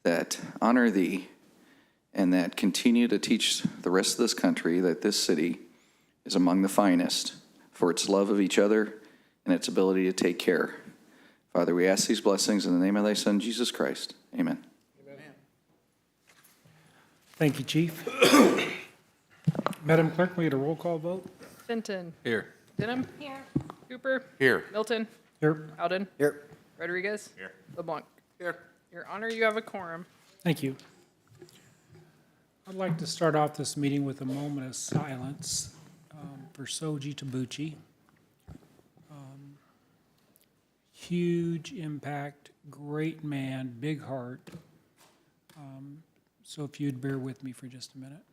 that honor thee and that continue to teach the rest of this country that this city is among the finest for its love of each other and its ability to take care. Father, we ask these blessings in the name of thy Son, Jesus Christ. Amen. Amen. Thank you, Chief. Madam Clerk, we get a roll call vote? Fenton. Here. Denham. Here. Cooper. Here. Milton. Here. Howden. Here. Rodriguez. Here. LeBlanc. Here. Your Honor, you have a quorum. Thank you. I'd like to start off this meeting with a moment of silence for Soji Tabuchi. Huge impact, great man, big heart. So if you'd bear with me for just a minute.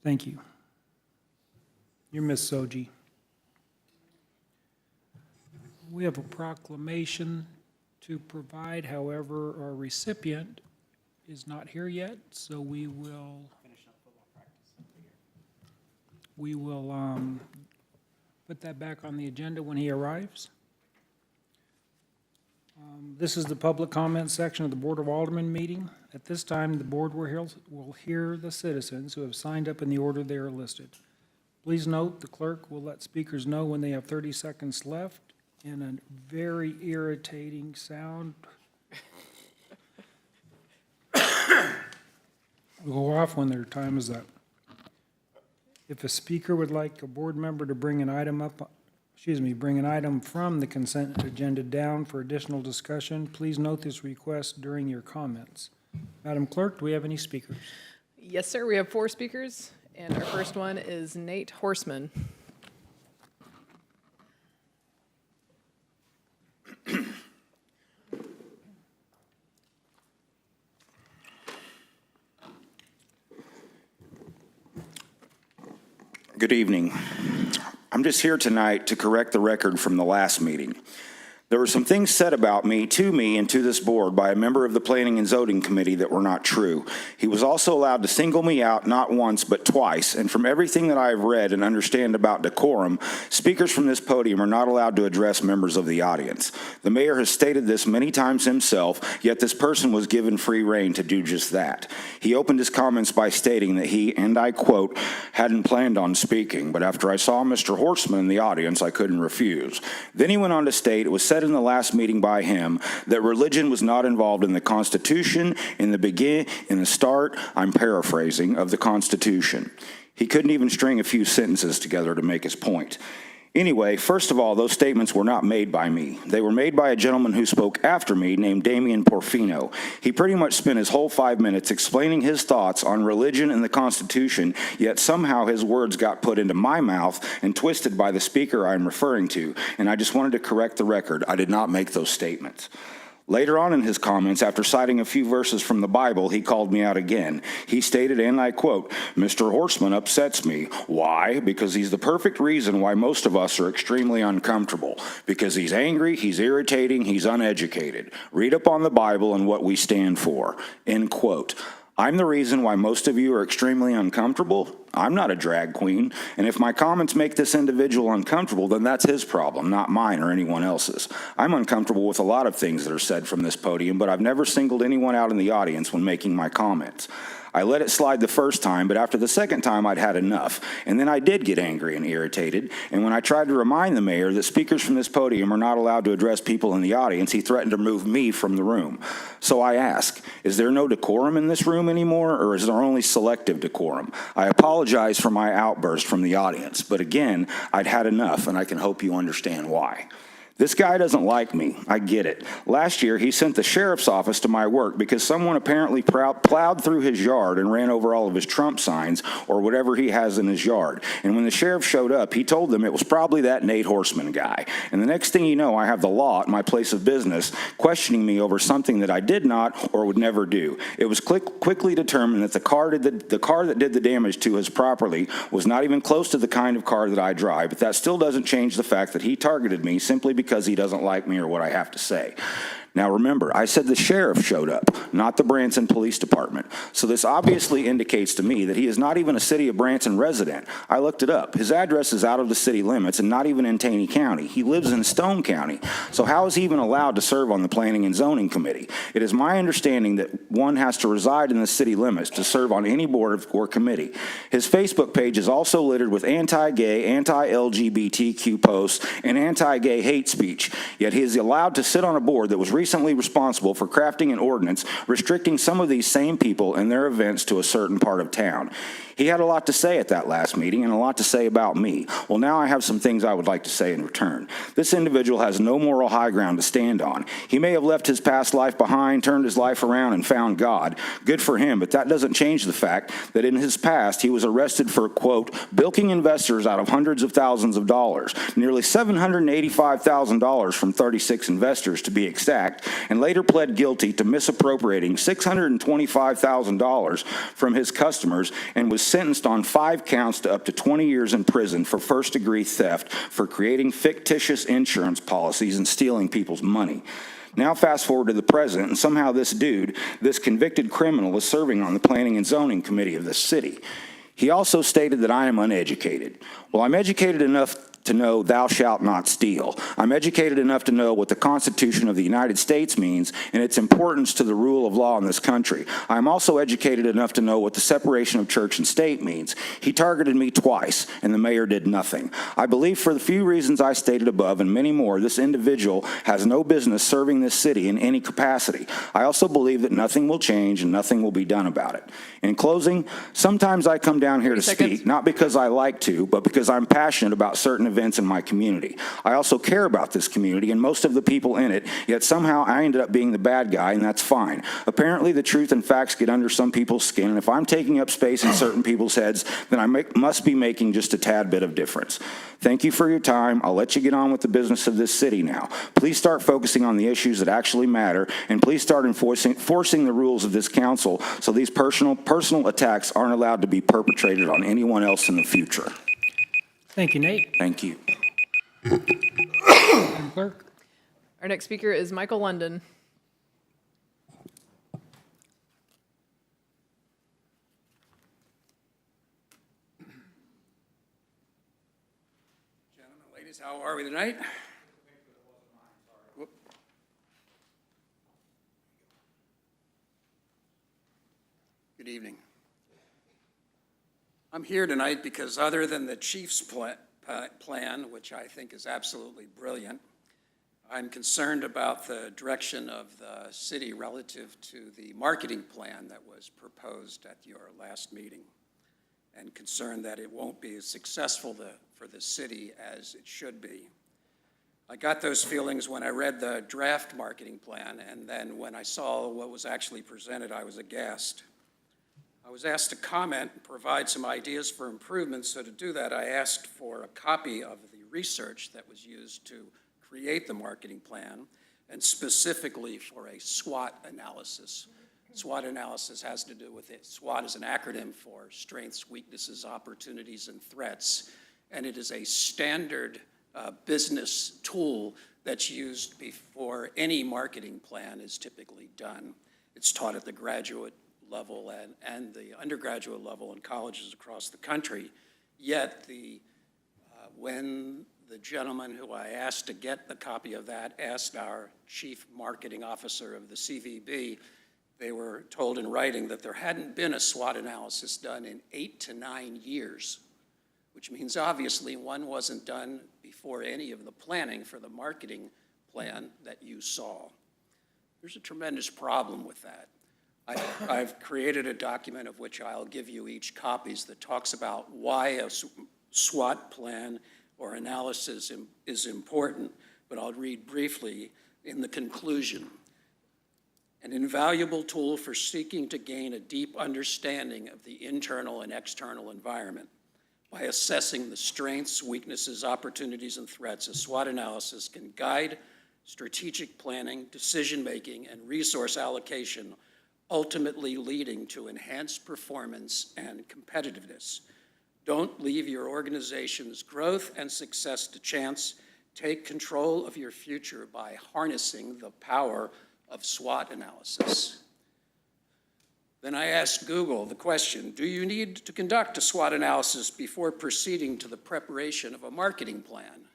Thank you. You're Miss Soji. We have a proclamation to provide, however, our recipient is not here yet, so we will put that back on the agenda when he arrives. This is the public comment section of the Board of Aldermen meeting. At this time, the board will hear the citizens who have signed up in the order they are listed. Please note the clerk will let speakers know when they have 30 seconds left in a very irritating sound. We'll go off when their time is up. If a speaker would like a board member to bring an item from the consent agenda down for additional discussion, please note this request during your comments. Madam Clerk, do we have any speakers? Yes, sir. We have 4 speakers, and our first one is Nate Horseman. Good evening. I'm just here tonight to correct the record from the last meeting. There were some things said about me, and to this board by a member of the Planning and Zoning Committee that were not true. He was also allowed to single me out not once but twice, and from everything that I have read and understand about decorum, speakers from this podium are not allowed to address members of the audience. The mayor has stated this many times himself, yet this person was given free rein to do just that. He opened his comments by stating that he, and I quote, hadn't planned on speaking, but after I saw Mr. Horseman in the audience, I couldn't refuse. Then he went on to state it was said in the last meeting by him that religion was not involved in the Constitution, in the start, I'm paraphrasing, of the Constitution. He couldn't even string a few sentences together to make his point. Anyway, first of all, those statements were not made by me. They were made by a gentleman who spoke after me named Damian Porfino. He pretty much spent his whole 5 minutes explaining his thoughts on religion and the Constitution, yet somehow his words got put into my mouth and twisted by the speaker I'm referring to, and I just wanted to correct the record. I did not make those statements. Later on in his comments, after citing a few verses from the Bible, he called me out again. He stated, and I quote, Mr. Horseman upsets me. Why? Because he's the perfect reason why most of us are extremely uncomfortable. Because he's angry, he's irritating, he's uneducated. Read up on the Bible and what we stand for. End quote. I'm the reason why most of you are extremely uncomfortable. I'm not a drag queen, and if my comments make this individual uncomfortable, then that's his problem, not mine or anyone else's. I'm uncomfortable with a lot of things that are said from this podium, but I've never singled anyone out in the audience when making my comments. I let it slide the first time, but after the second time, I'd had enough. And then I did get angry and irritated. And when I tried to remind the mayor that speakers from this podium are not allowed to address people in the audience, he threatened to remove me from the room. So I ask, is there no decorum in this room anymore, or is there only selective decorum? I apologize for my outburst from the audience, but again, I'd had enough, and I can hope you understand why. This guy doesn't like me. I get it. Last year, he sent the sheriff's office to my work because someone apparently plowed through his yard and ran over all of his Trump signs or whatever he has in his yard. And when the sheriff showed up, he told them it was probably that Nate Horseman guy. And the next thing you know, I have the law at my place of business questioning me over something that I did not or would never do. It was quickly determined that the car that did the damage to his property was not even close to the kind of car that I drive, but that still doesn't change the fact that he targeted me simply because he doesn't like me or what I have to say. Now remember, I said the sheriff showed up, not the Branson Police Department. So this obviously indicates to me that he is not even a City of Branson resident. I looked it up. His address is out of the city limits and not even in Taney County. He lives in Stone County. So how is he even allowed to serve on the Planning and Zoning Committee? It is my understanding that one has to reside in the city limits to serve on any board or committee. His Facebook page is also littered with anti-gay, anti-LGBTQ posts and anti-gay hate speech, yet he is allowed to sit on a board that was recently responsible for crafting an ordinance restricting some of these same people and their events to a certain part of town. He had a lot to say at that last meeting and a lot to say about me. Well, now I have some things I would like to say in return. This individual has no moral high ground to stand on. He may have left his past life behind, turned his life around, and found God. Good for him, but that doesn't change the fact that in his past he was arrested for, quote, bilking investors out of hundreds of thousands of dollars, nearly $785,000 from 36 investors to be exact, and later pled guilty to misappropriating $625,000 from his customers and was sentenced on 5 counts to up to 20 years in prison for first-degree theft for creating fictitious insurance policies and stealing people's money. Now fast forward to the present, and somehow this dude, this convicted criminal, is serving on the Planning and Zoning Committee of this city. He also stated that I am uneducated. Well, I'm educated enough to know thou shalt not steal. I'm educated enough to know what the Constitution of the United States means and its importance to the rule of law in this country. I'm also educated enough to know what the separation of church and state means. He targeted me twice, and the mayor did nothing. I believe for the few reasons I stated above and many more, this individual has no business serving this city in any capacity. I also believe that nothing will change and nothing will be done about it. In closing, sometimes I come down here to speak, not because I like to, but because I'm passionate about certain events in my community. I also care about this community and most of the people in it, yet somehow I ended up being the bad guy, and that's fine. Apparently, the truth and facts get under some people's skin, and if I'm taking up space in certain people's heads, then I must be making just a tad bit of difference. Thank you for your time. I'll let you get on with the business of this city now. Please start focusing on the issues that actually matter, and please start enforcing the rules of this council so these personal attacks aren't allowed to be perpetrated on anyone else in the future. Thank you, Nate. Thank you. Madam Clerk? Our next speaker is Michael London. Gentlemen, ladies, how are we tonight? Whoop. Good evening. I'm here tonight because other than the chief's plan, which I think is absolutely brilliant, I'm concerned about the direction of the city relative to the marketing plan that was proposed at your last meeting, and concerned that it won't be as successful for the city as it should be. I got those feelings when I read the draft marketing plan, and then when I saw what was actually presented, I was aghast. I was asked to comment and provide some ideas for improvements, so to do that, I asked for a copy of the research that was used to create the marketing plan, and specifically for a SWOT analysis. SWOT analysis has to do with it. SWOT is an acronym for strengths, weaknesses, opportunities, and threats, and it is a standard business tool that's used before any marketing plan is typically done. It's taught at the graduate level and the undergraduate level in colleges across the country. Yet when the gentleman who I asked to get the copy of that asked our chief marketing officer of the CVB, they were told in writing that there hadn't been a SWOT analysis done in 8 to 9 years, which means obviously one wasn't done before any of the planning for the marketing plan that you saw. There's a tremendous problem with that. I've created a document of which I'll give you each copies that talks about why a SWOT plan or analysis is important, but I'll read briefly in the conclusion. An invaluable tool for seeking to gain a deep understanding of the internal and external environment. By assessing the strengths, weaknesses, opportunities, and threats, a SWOT analysis can guide strategic planning, decision-making, and resource allocation, ultimately leading to enhanced performance and competitiveness. Don't leave your organization's growth and success to chance. take control of your future by harnessing the power of SWOT analysis. Then I asked Google the question, do you need to conduct a SWOT analysis before proceeding to the preparation of a marketing plan?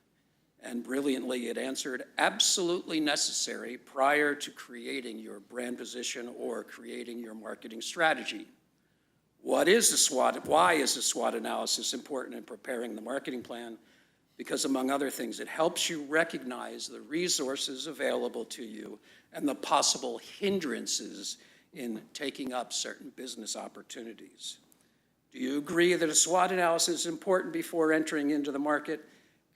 And brilliantly, it answered, absolutely necessary prior to creating your brand position or creating your marketing strategy. What is a SWOT? Why is a SWOT analysis important in preparing the marketing plan? Because among other things, it helps you recognize the resources available to you and the possible hindrances in taking up certain business opportunities. Do you agree that a SWOT analysis is important before entering into the market?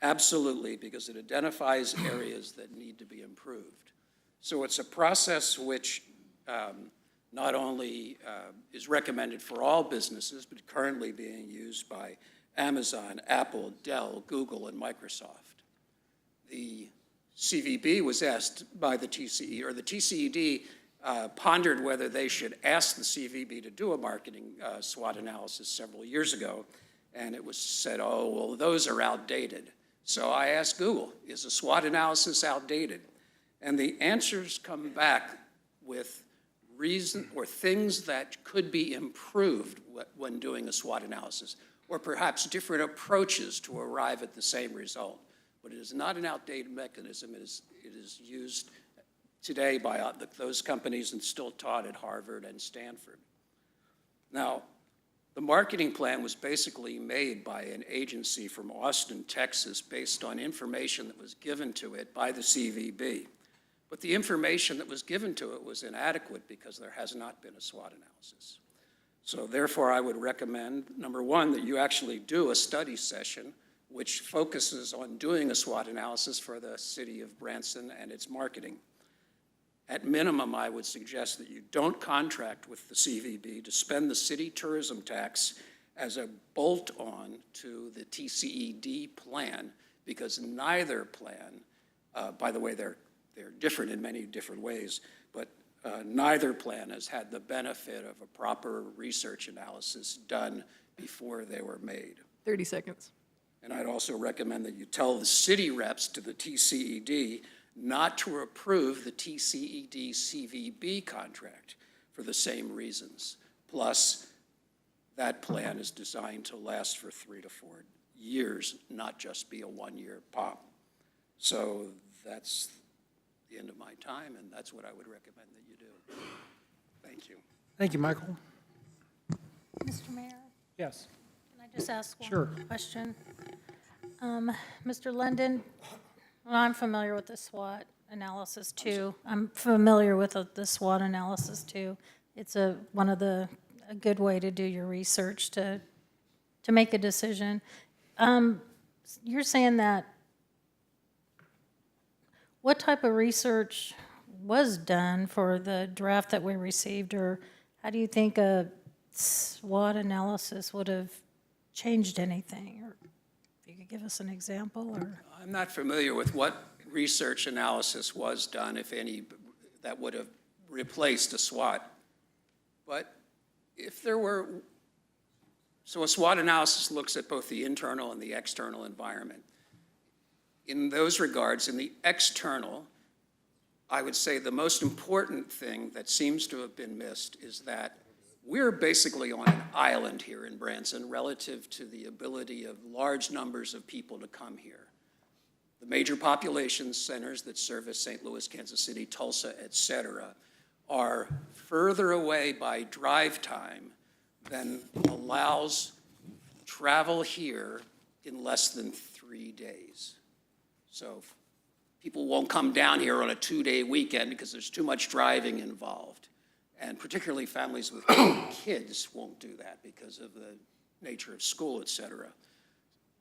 Absolutely, because it identifies areas that need to be improved. So it's a process which not only is recommended for all businesses, but currently being used by Amazon, Apple, Dell, Google, and Microsoft. The CVB was asked by the TCE, or the TCED pondered whether they should ask the CVB to do a marketing SWOT analysis several years ago, and it was said, oh, well, those are outdated. So I asked Google, is a SWOT analysis outdated? And the answers come back with reason or things that could be improved when doing a SWOT analysis, or perhaps different approaches to arrive at the same result. But it is not an outdated mechanism. It is used today by those companies and still taught at Harvard and Stanford. Now, the marketing plan was basically made by an agency from Austin, Texas, based on information that was given to it by the CVB. But the information that was given to it was inadequate because there has not been a SWOT analysis. So therefore, I would recommend, number one, that you actually do a study session which focuses on doing a SWOT analysis for the city of Branson and its marketing. At minimum, I would suggest that you don't contract with the CVB to spend the city tourism tax as a bolt-on to the TCED plan, because neither plan, by the way, they're different in many different ways, but neither plan has had the benefit of a proper research analysis done before they were made. 30 seconds. And I'd also recommend that you tell the city reps to the TCED not to approve the TCED CVB contract for the same reasons. Plus, that plan is designed to last for 3 to 4 years, not just be a one-year pop. So that's the end of my time, and that's what I would recommend that you do. Thank you. Thank you, Michael. Mr. Mayor, Yes. can I just ask Sure. one question? Mr. London, well, I'm familiar with the SWOT analysis too. I'm familiar with the SWOT analysis too. It's a good way to do your research to make a decision. You're saying that, what type of research was done for the draft that we received, or how do you think a SWOT analysis would have changed anything? Or if you could give us an example, or? I'm not familiar with what research analysis was done, if any, that would have replaced a SWOT. But if there were, so a SWOT analysis looks at both the internal and the external environment. In those regards, in the external, I would say the most important thing that seems to have been missed is that we're basically on an island here in Branson relative to the ability of large numbers of people to come here. The major population centers that service St. Louis, Kansas City, Tulsa, et cetera, are further away by drive time than allows travel here in less than 3 days. So people won't come down here on a 2-day weekend because there's too much driving involved. And particularly families with kids won't do that because of the nature of school, et cetera.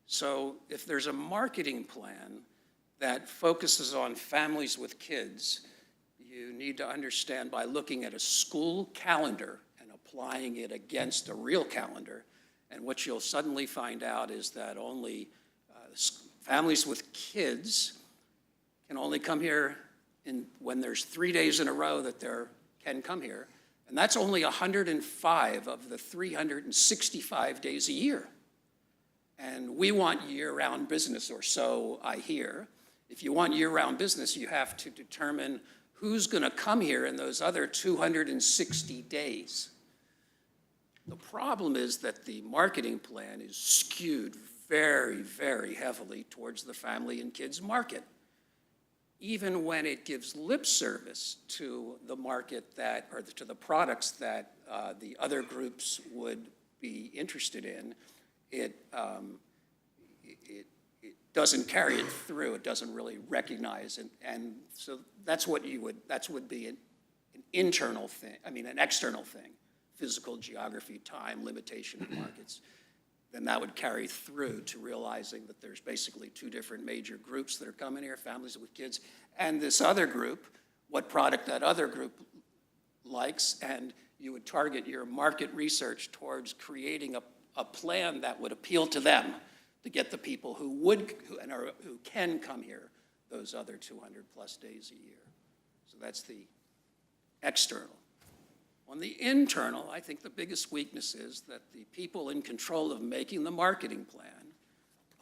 So if there's a marketing plan that focuses on families with kids, you need to understand by looking at a school calendar and applying it against a real calendar. And what you'll suddenly find out is that only families with kids can only come here when there's 3 days in a row that they can come here. And that's only 105 of the 365 days a year. And we want year-round business, or so I hear. If you want year-round business, you have to determine who's going to come here in those other 260 days. The problem is that the marketing plan is skewed very, very heavily towards the family and kids market. Even when it gives lip service to the market that, or to the products that the other groups would be interested in, it doesn't carry it through. It doesn't really recognize it. And so that's what would be an internal thing, an external thing, physical geography, time, limitation of markets. Then that would carry through to realizing that there's basically two different major groups that are coming here, families with kids, and this other group, what product that other group likes, and you would target your market research towards creating a plan that would appeal to them to get the people who can come here those other 200 plus days a year. So that's the external. On the internal, I think the biggest weakness is that the people in control of making the marketing plan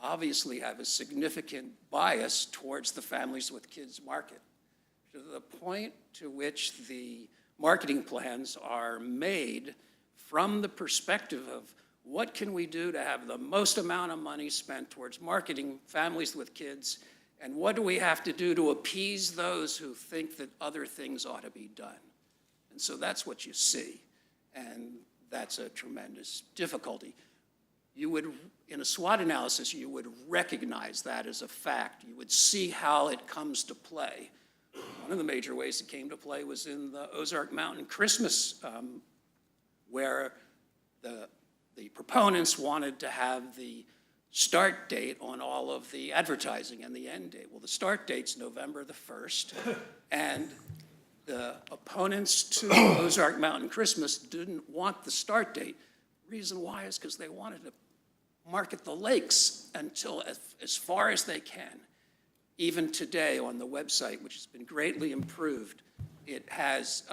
obviously have a significant bias towards the families with kids market, to the point to which the marketing plans are made from the perspective of what can we do to have the most amount of money spent towards marketing families with kids, and what do we have to do to appease those who think that other things ought to be done? And so that's what you see, and that's a tremendous difficulty. You would, in a SWOT analysis, you would recognize that as a fact. You would see how it comes to play. One of the major ways it came to play was in the Ozark Mountain Christmas, where the proponents wanted to have the start date on all of the advertising and the end date. Well, the start date's November the 1st, and the opponents to Ozark Mountain Christmas didn't want the start date. Reason why is because they wanted to market the lakes until as far as they can. Even today on the website, which has been greatly improved, it has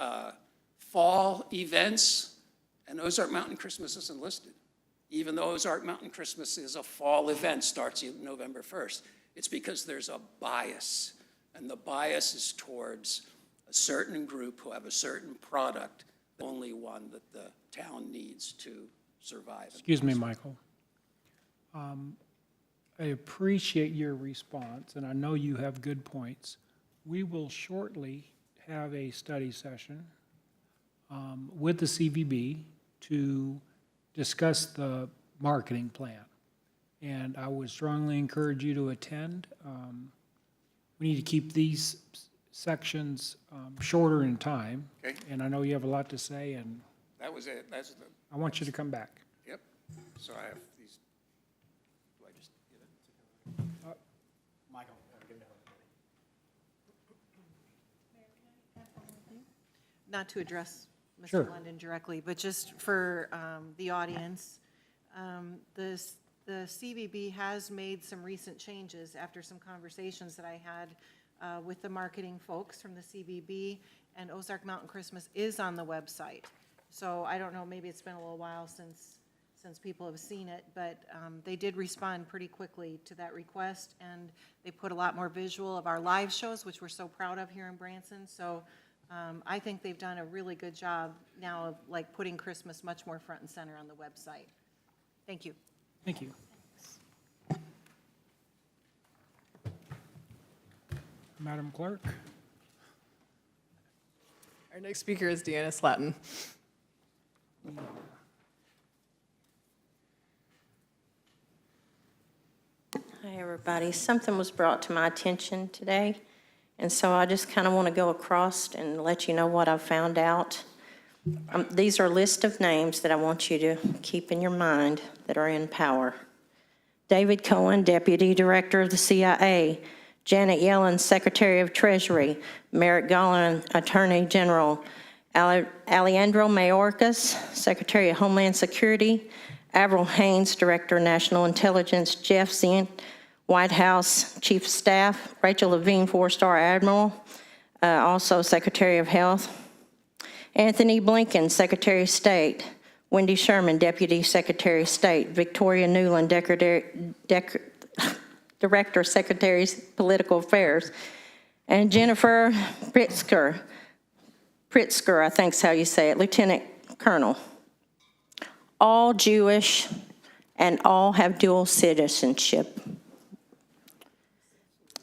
fall events, and Ozark Mountain Christmas isn't listed. Even though Ozark Mountain Christmas is a fall event, starts November 1st. It's because there's a bias, and the bias is towards a certain group who have a certain product, the only one that the town needs to survive. Excuse me, Michael. I appreciate your response, and I know you have good points. We will shortly have a study session with the CVB to discuss the marketing plan. And I would strongly encourage you to attend. We need to keep these sections shorter in time. Okay. And I know you have a lot to say, and That was it. I want you to come back. Yep. So I have these. Do I just get it? Michael, Not to address Mr. Sure. London directly, but just for the audience, the CVB has made some recent changes after some conversations that I had with the marketing folks from the CVB, and Ozark Mountain Christmas is on the website. So I don't know, maybe it's been a little while since people have seen it, but they did respond pretty quickly to that request, and they put a lot more visual of our live shows, which we're so proud of here in Branson. So I think they've done a really good job now of like putting Christmas much more front and center on the website. Thank you. Thank you. Madam Clerk? Our next speaker is Deanna Slatton. Hi, everybody. Something was brought to my attention today, and so I just kind of want to go across and let you know what I've found out. These are a list of names that I want you to keep in your mind that are in power. David Cohen, Deputy Director of the CIA. Janet Yellen, Secretary of Treasury. Merrick Garland, Attorney General. Alejandro Mayorkas, Secretary of Homeland Security. Avril Haines, Director of National Intelligence. Jeff Zients, White House Chief of Staff. Rachel Levine, 4-star Admiral, also Secretary of Health. Anthony Blinken, Secretary of State. Wendy Sherman, Deputy Secretary of State. Victoria Nuland, Director, Secretary, Political Affairs, and Jennifer Pritzker, I think is how you say it, Lieutenant Colonel. All Jewish and all have dual citizenship.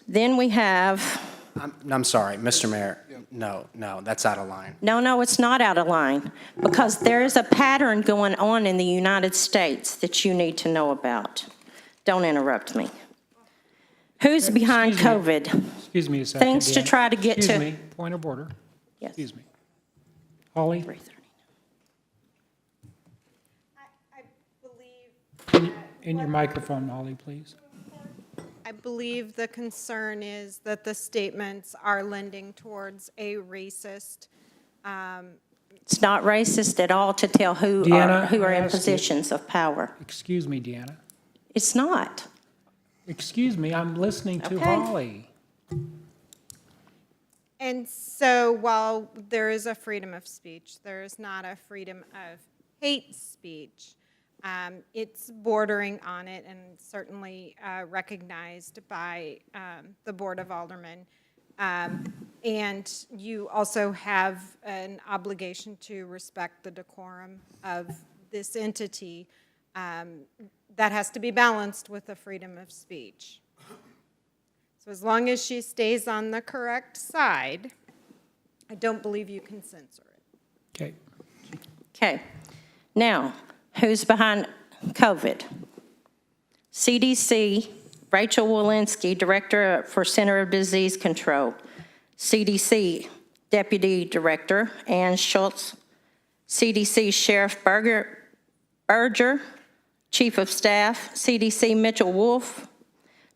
Then we have, I'm sorry, Mr. Mayor. No, that's out of line. no, it's not out of line, because there is a pattern going on in the United States that you need to know about. Don't interrupt me. Who's behind COVID? Excuse me a second. Things to Dan. try to get to. Excuse me, point of order. Yes. Excuse me. Holly, 3:30. in your microphone, Holly, please. I believe the concern is that the statements are lending towards a racist. It's not racist at all to tell who Deanna, are I in ask you- positions of power. Excuse me, Deanna. It's not. Excuse me, I'm listening to Okay. Holly. And so while there is a freedom of speech, there is not a freedom of hate speech. It's bordering on it and certainly recognized by the Board of Aldermen. And you also have an obligation to respect the decorum of this entity. That has to be balanced with the freedom of speech. So as long as she stays on the correct side, I don't believe you can censor it. Okay. Okay. Now, who's behind COVID? CDC, Rachel Walensky, Director for Center of Disease Control. CDC, Deputy Director Ann Schultz. CDC Sheriff Berger, Chief of Staff. CDC Mitchell Wolf,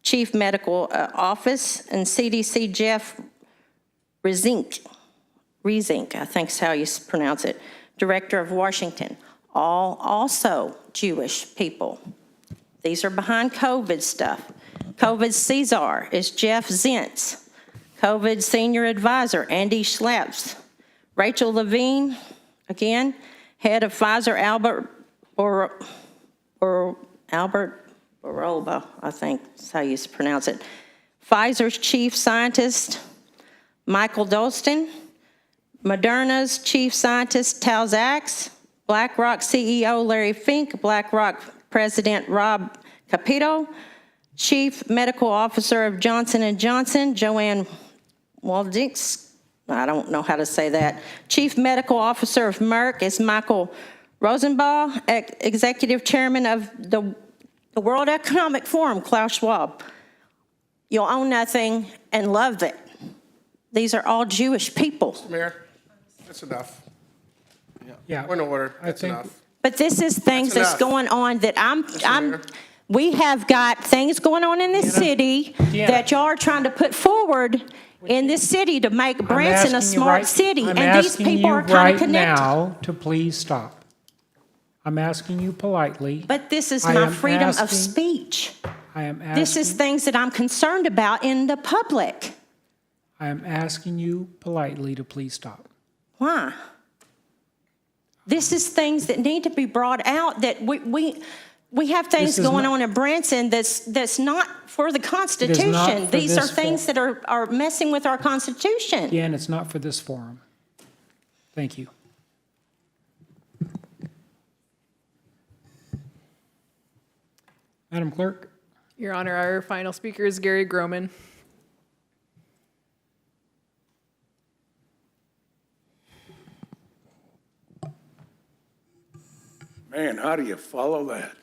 Chief Medical Office. And CDC Jeff Rezink, I think is how you pronounce it, Director of Washington. All also Jewish people. These are behind COVID stuff. COVID Caesar is Jeff Zintz. COVID Senior Advisor, Andy Schlaps. Rachel Levine, again, Head of Pfizer, Albert Boroba, I think is how you pronounce it. Pfizer's Chief Scientist, Michael Dolston. Moderna's Chief Scientist, Tal Zaks. BlackRock CEO, Larry Fink. BlackRock President, Rob Capito. Chief Medical Officer of Johnson & Johnson, Joanne Waldix. I don't know how to say that. Chief Medical Officer of Merck is Michael Rosenbaum. Executive Chairman of the World Economic Forum, Klaus Schwab. You'll own nothing and love it. These are all Jewish people. Mayor, that's enough. Yeah. Point of order, I that's think- enough. But this is things that's enough. going on that Mayor. we have got things going on in this city that y'all are trying to put forward in this city to make Branson a smart city. And these people are kind of connected. I'm asking you right now to please stop. I'm asking you politely. But this is I my am freedom of asking- speech. I am This is asking, things that I'm concerned about in the public. I am asking you politely to please stop. Why? This is things that need to be brought out, that we have things This is going not- on in Branson that's not for the Constitution. for These are this things that are messing with our Constitution. Again, it's not for this forum. Thank you. Madam Clerk? Your Honor, our final speaker is Gary Groman. Man, how do you follow that?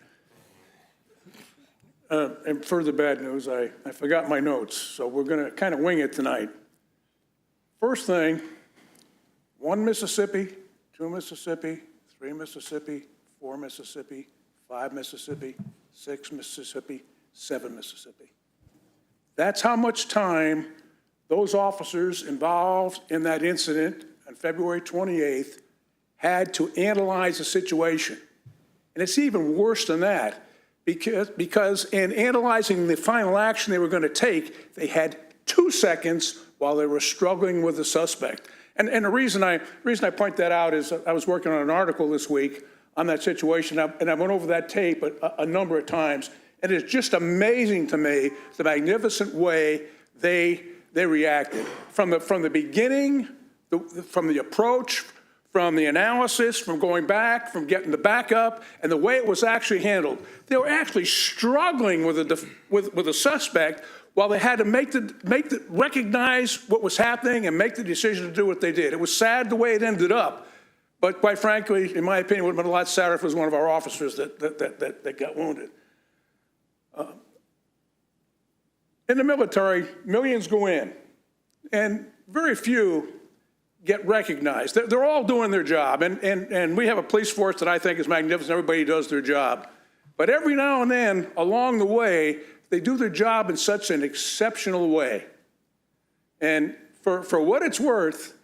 And further bad news, I forgot my notes, so we're going to kind of wing it tonight. First thing, 1 Mississippi, 2 Mississippi, 3 Mississippi, 4 Mississippi, 5 Mississippi, 6 Mississippi, 7 Mississippi. That's how much time those officers involved in that incident on February 28th had to analyze the situation. And it's even worse than that, because in analyzing the final action they were going to take, they had 2 seconds while they were struggling with the suspect. And the reason I point that out is I was working on an article this week on that situation, and I went over that tape a number of times, And it's just amazing to me the magnificent way they reacted. From the beginning, from the approach, from the analysis, from going back, from getting the backup, and the way it was actually handled. They were actually struggling with a suspect while they had to recognize what was happening and make the decision to do what they did. It was sad the way it ended up, but quite frankly, in my opinion, it would have been a lot sadder if it was one of our officers that got wounded. In the military, millions go in, and very few get recognized. They're all doing their job, and we have a police force that I think is magnificent. Everybody does their job. But every now and then, along the way, they do their job in such an exceptional way. And for what it's worth,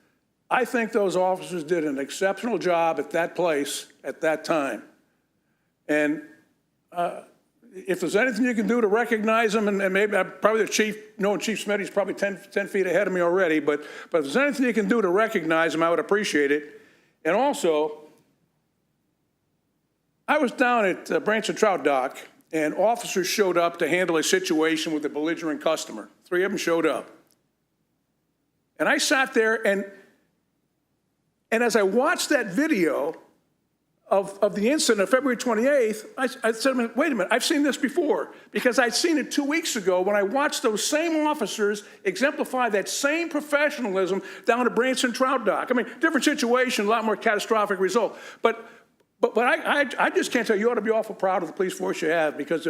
I think those officers did an exceptional job at that place at that time. And if there's anything you can do to recognize them, and maybe probably the chief, knowing Chief Smitty's probably 10 feet ahead of me already, but if there's anything you can do to recognize them, I would appreciate it. And also, I was down at Branson Trout Dock, and officers showed up to handle a situation with a belligerent customer. 3 of them showed up. And I sat there, and as I watched that video of the incident of February 28th, I said, wait a minute, I've seen this before, because I'd seen it 2 weeks ago when I watched those same officers exemplify that same professionalism down at Branson Trout Dock. I mean, different situation, a lot more catastrophic result. But I just can't tell you, you ought to be awful proud of the police force you have, because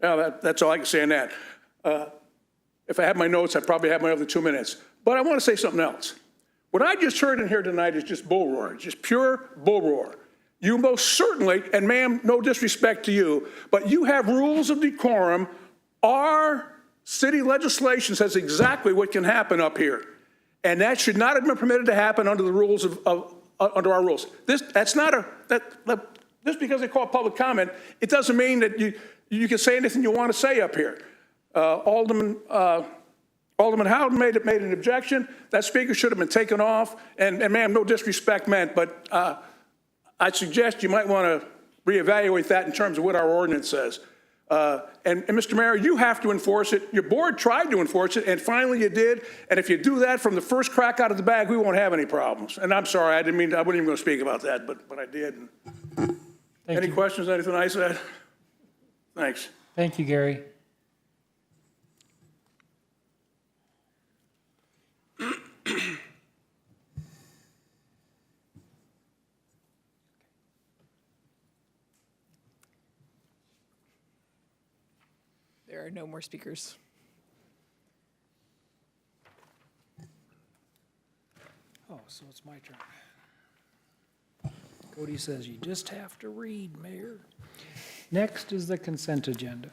that's all I can say on that. If I had my notes, I'd probably have my other 2 minutes. But I want to say something else. What I just heard in here tonight is just bull roar, just pure bull roar. You most certainly, and ma'am, no disrespect to you, but you have rules of decorum. Our city legislation says exactly what can happen up here. And that should not have been permitted to happen under the rules under our rules. That's not just because they call it public comment, it doesn't mean that you can say anything you want to say up here. Alderman Howden made an objection. That speaker should have been taken off. And ma'am, no disrespect meant, but I suggest you might want to reevaluate that in terms of what our ordinance says. And Mr. Mayor, you have to enforce it. Your board tried to enforce it, and finally you did. And if you do that from the first crack out of the bag, we won't have any problems. And I'm sorry, I wasn't even going to speak about that, but I did. Any questions, anything I said? Thanks. Thank you, Gary. There are no more speakers. Oh, so it's my turn. Cody says you just have to read, Mayor. Next is the consent agenda.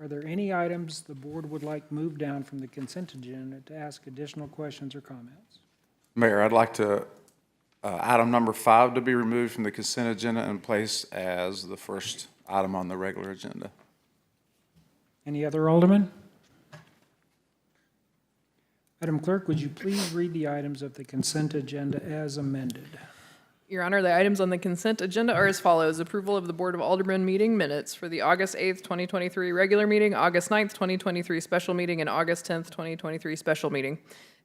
Are there any items the board would like moved down from the consent agenda to ask additional questions or comments? Mayor, I'd like to, item number 5 to be removed from the consent agenda and placed as the first item on the regular agenda. Any other aldermen? Madam Clerk, would you please read the items of the consent agenda as amended? Your Honor, the items on the consent agenda are as follows. Approval of the Board of Aldermen meeting minutes for the August 8th, 2023 regular meeting, August 9th, 2023 special meeting, and August 10th, 2023 special meeting.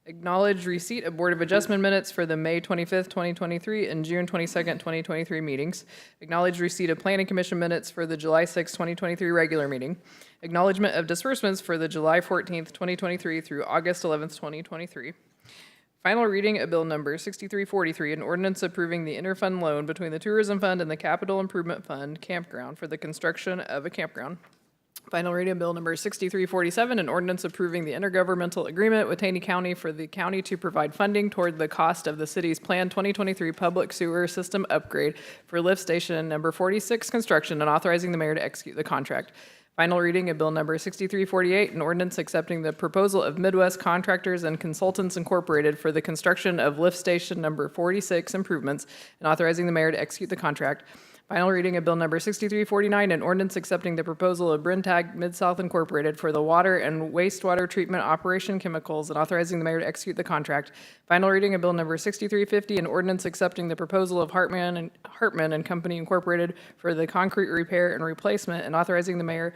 Acknowledge receipt of Board of Adjustment minutes for the May 25th, 2023 and June 22nd, 2023 meetings. Acknowledge receipt of Planning Commission minutes for the July 6th, 2023 regular meeting. Acknowledgement of disbursements for the July 14th, 2023 through August 11th, 2023. Final reading of Bill Number 6343, an ordinance approving the interfund loan between the Tourism Fund and the Capital Improvement Fund campground for the construction of a campground. Final reading of Bill Number 6347, an ordinance approving the intergovernmental agreement with Taney County for the county to provide funding toward the cost of the city's planned 2023 public sewer system upgrade for lift station number 46 construction and authorizing the mayor to execute the contract. Final reading of Bill Number 6348, an ordinance accepting the proposal of Midwest Contractors and Consultants Incorporated for the construction of lift station number 46 improvements and authorizing the mayor to execute the contract. Final reading of Bill Number 6349, an ordinance accepting the proposal of Brentag Mid-South Incorporated for the water and wastewater treatment operation chemicals and authorizing the mayor to execute the contract. Final reading of Bill Number 6350, an ordinance accepting the proposal of Hartman and Company Incorporated for the concrete repair and replacement and authorizing the mayor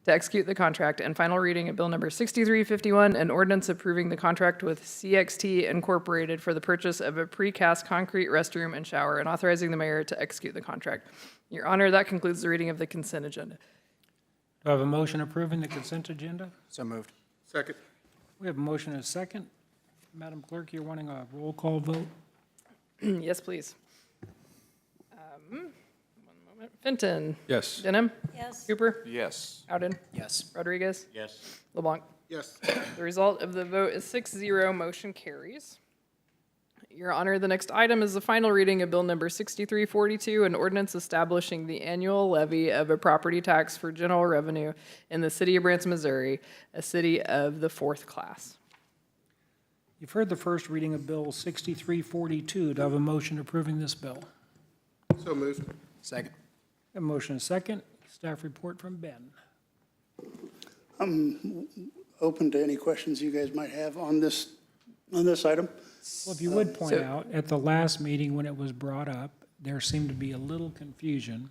to execute the contract. And final reading of Bill Number 6351, an ordinance approving the contract with CXT Incorporated for the purchase of a precast concrete restroom and shower and authorizing the mayor to execute the contract. Your Honor, that concludes the reading of the consent agenda. Do I have a motion approving the consent agenda? So moved. Second. We have a motion and a second. Madam Clerk, you're wanting a roll call vote? Yes, please. One moment. Fenton. Yes. Denham. Yes. Cooper. Yes. Howden. Yes. Rodriguez. Yes. LeBlanc. Yes. The result of the vote is 6-0, motion carries. Your Honor, the next item is the final reading of Bill Number 6342, an ordinance establishing the annual levy of a property tax for general revenue in the city of Branson, Missouri, a city of the fourth class. You've heard the first reading of Bill 6342. Do I have a motion approving this bill? So moved. Second. A motion and a second. Staff report from Ben. I'm open to any questions you guys might have on this item. Well, if you would point out, at the last meeting when it was brought up, there seemed to be a little confusion.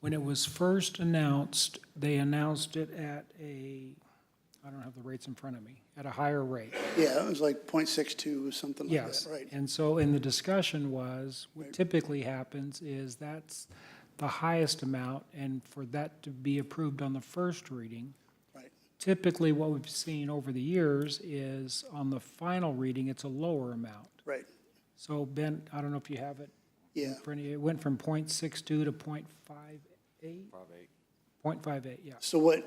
When it was first announced, they announced it at I don't have the rates in front of me, at a higher rate. Yeah, it was like 0.62 or something like Yes, that, right? and so in the discussion was, what typically happens is that's the highest amount, and for that to be approved on the first reading, Right. typically what we've seen over the years is on the final reading, it's a lower amount. Right, So Ben, I don't know if you have it. yeah. It went from 0.62 to 0.58? 0.58, yeah. So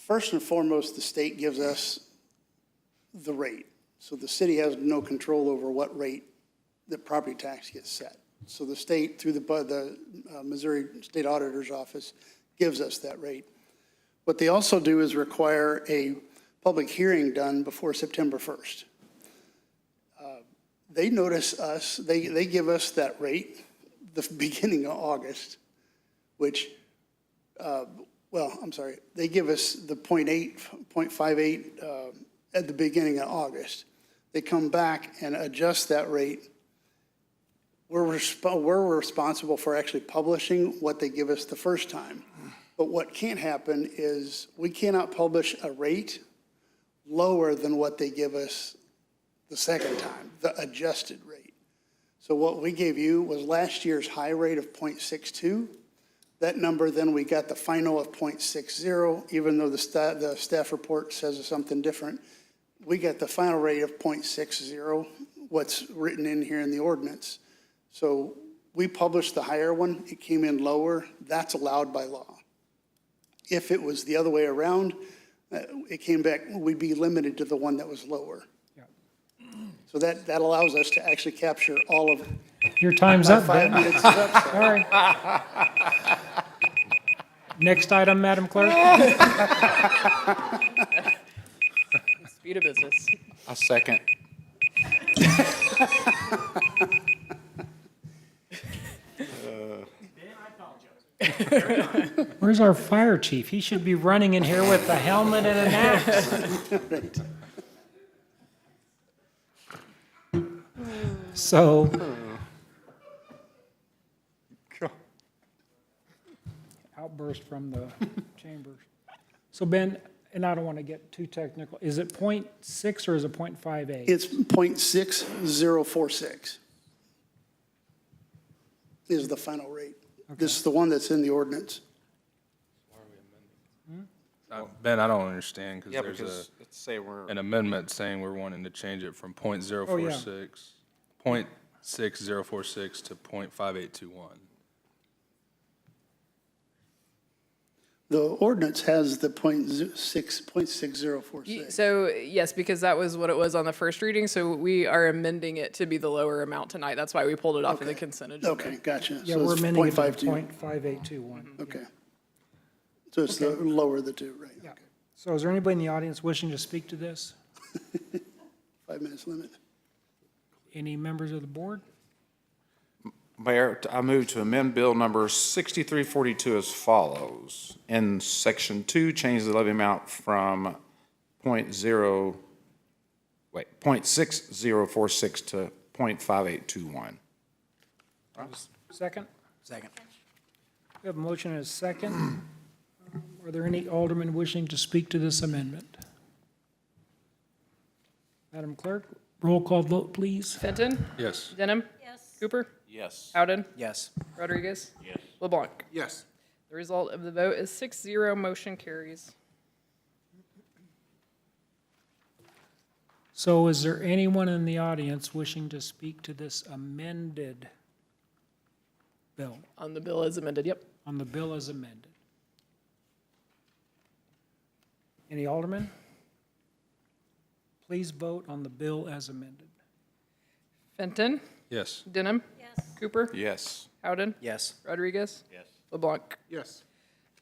first and foremost, the state gives us the rate. So the city has no control over what rate the property tax gets set. So the state, through the Missouri State Auditor's Office, gives us that rate. What they also do is require a public hearing done before September 1st. They notice us, they give us that rate the beginning of August, which, they give us the 0.58 at the beginning of August. They come back and adjust that rate. We're responsible for actually publishing what they give us the first time. But what can't happen is we cannot publish a rate lower than what they give us the second time, the adjusted rate. So what we gave you was last year's high rate of 0.62. That number, then we got the final of 0.60, even though the staff report says something different. We got the final rate of 0.60, what's written in here in the ordinance. So we published the higher one, it came in lower, that's allowed by law. If it was the other way around, it came back, we'd be limited to the one that was lower. Yeah. So that allows us to actually capture all of it. Your time's up, Ben. 5 minutes is up, so. Sorry. Next item, Madam Clerk. Speed of business. A second. Where's our fire chief? He should be running in here with a helmet and an axe. Right. So, outburst from the chambers. So Ben, and I don't want to get too technical, is it 0.6 or is it 0.58? It's 0.6046 is the final rate. This is the one that's in the ordinance. Ben, I don't understand, Yeah, because because there's let's say we're, an amendment saying we're wanting to change it from .046, 0.6046 to .5821. The ordinance has the 0.6046. So, yes, because that was what it was on the first reading, so we are amending it to be the lower amount tonight. That's why we pulled it off of the consent agenda. Okay, gotcha. Yeah, So we're it's amending it to 0.52. 0.5821. Okay. So it's the lower of the two, right? Yeah. So is there anybody in the audience wishing to speak to this? 5 minutes limit. Any members of the board? Mayor, I move to amend Bill number 6342 as follows. In Section 2, change the levy amount from .6046 to .5821. Second? Second. We have a motion and a second. Are there any aldermen wishing to speak to this amendment? Madam Clerk, roll call vote, please. Fenton. Yes. Denham. Yes. Cooper. Yes. Howden. Yes. Rodriguez. Yes. LeBlanc. Yes. The result of the vote is 6-0, motion carries. So is there anyone in the audience wishing to speak to this amended bill, On the bill as amended, yep. on the bill as amended? Any aldermen? Please vote on the bill as amended. Fenton. Yes. Denham. Yes. Cooper. Yes. Howden. Yes. Rodriguez. Yes. LeBlanc. Yes.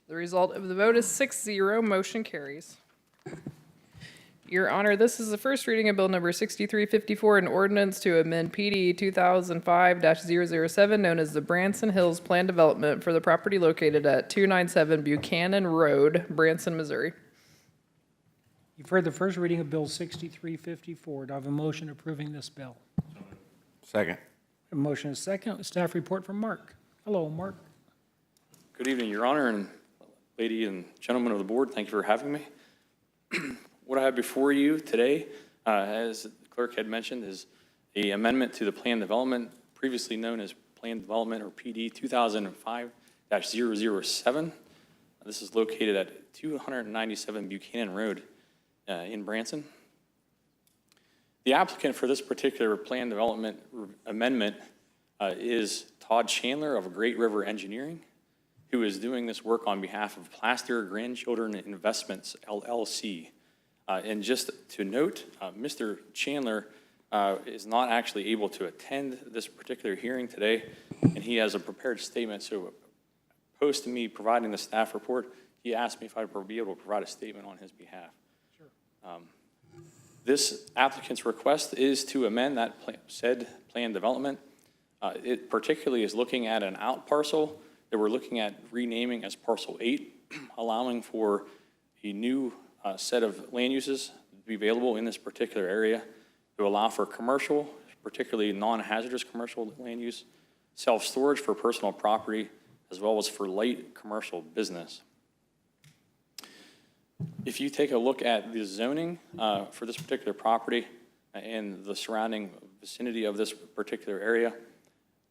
The result of the vote is 6-0, motion carries. Your Honor, this is the first reading of Bill number 6354, an ordinance to amend PD 2005-007, known as the Branson Hills Plan Development for the property located at 297 Buchanan Road, Branson, Missouri. You've heard the first reading of Bill 6354. Do I have a motion approving this bill? Second. A motion and a second. Staff report from Mark. Hello, Mark. Good evening, Your Honor, and lady and gentlemen of the board. Thank you for having me. What I have before you today, as the clerk had mentioned, is an amendment to the plan development, previously known as Plan Development, or PD 2005-007. This is located at 297 Buchanan Road in Branson. The applicant for this particular plan development amendment is Todd Chandler of Great River Engineering, who is doing this work on behalf of Plaster Grandchildren Investments, LLC. And just to note, Mr. Chandler is not actually able to attend this particular hearing today, and he has a prepared statement. So opposed to me providing the staff report, he asked me if I would be able to provide a statement on his behalf. Sure. This applicant's request is to amend that said plan development. It particularly is looking at an out parcel that we're looking at renaming as Parcel 8, allowing for a new set of land uses to be available in this particular area to allow for commercial, particularly non-hazardous commercial land use, self-storage for personal property, as well as for light commercial business. If you take a look at the zoning for this particular property and the surrounding vicinity of this particular area,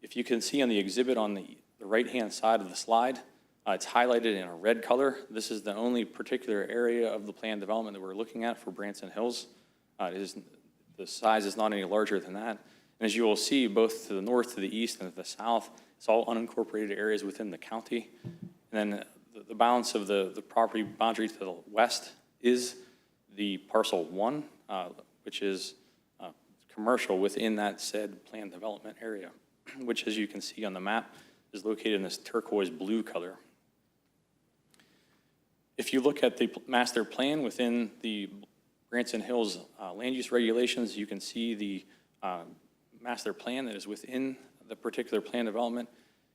if you can see on the exhibit on the right-hand side of the slide, it's highlighted in a red color. This is the only particular area of the plan development that we're looking at for Branson Hills. The size is not any larger than that. And as you will see, both to the north, to the east, and to the south, it's all unincorporated areas within the county. And then the balance of the property boundary to the west is the Parcel 1, which is commercial within that said plan development area, which, as you can see on the map, is located in this turquoise blue color. If you look at the master plan within the Branson Hills land use regulations, you can see the master plan that is within the particular plan development.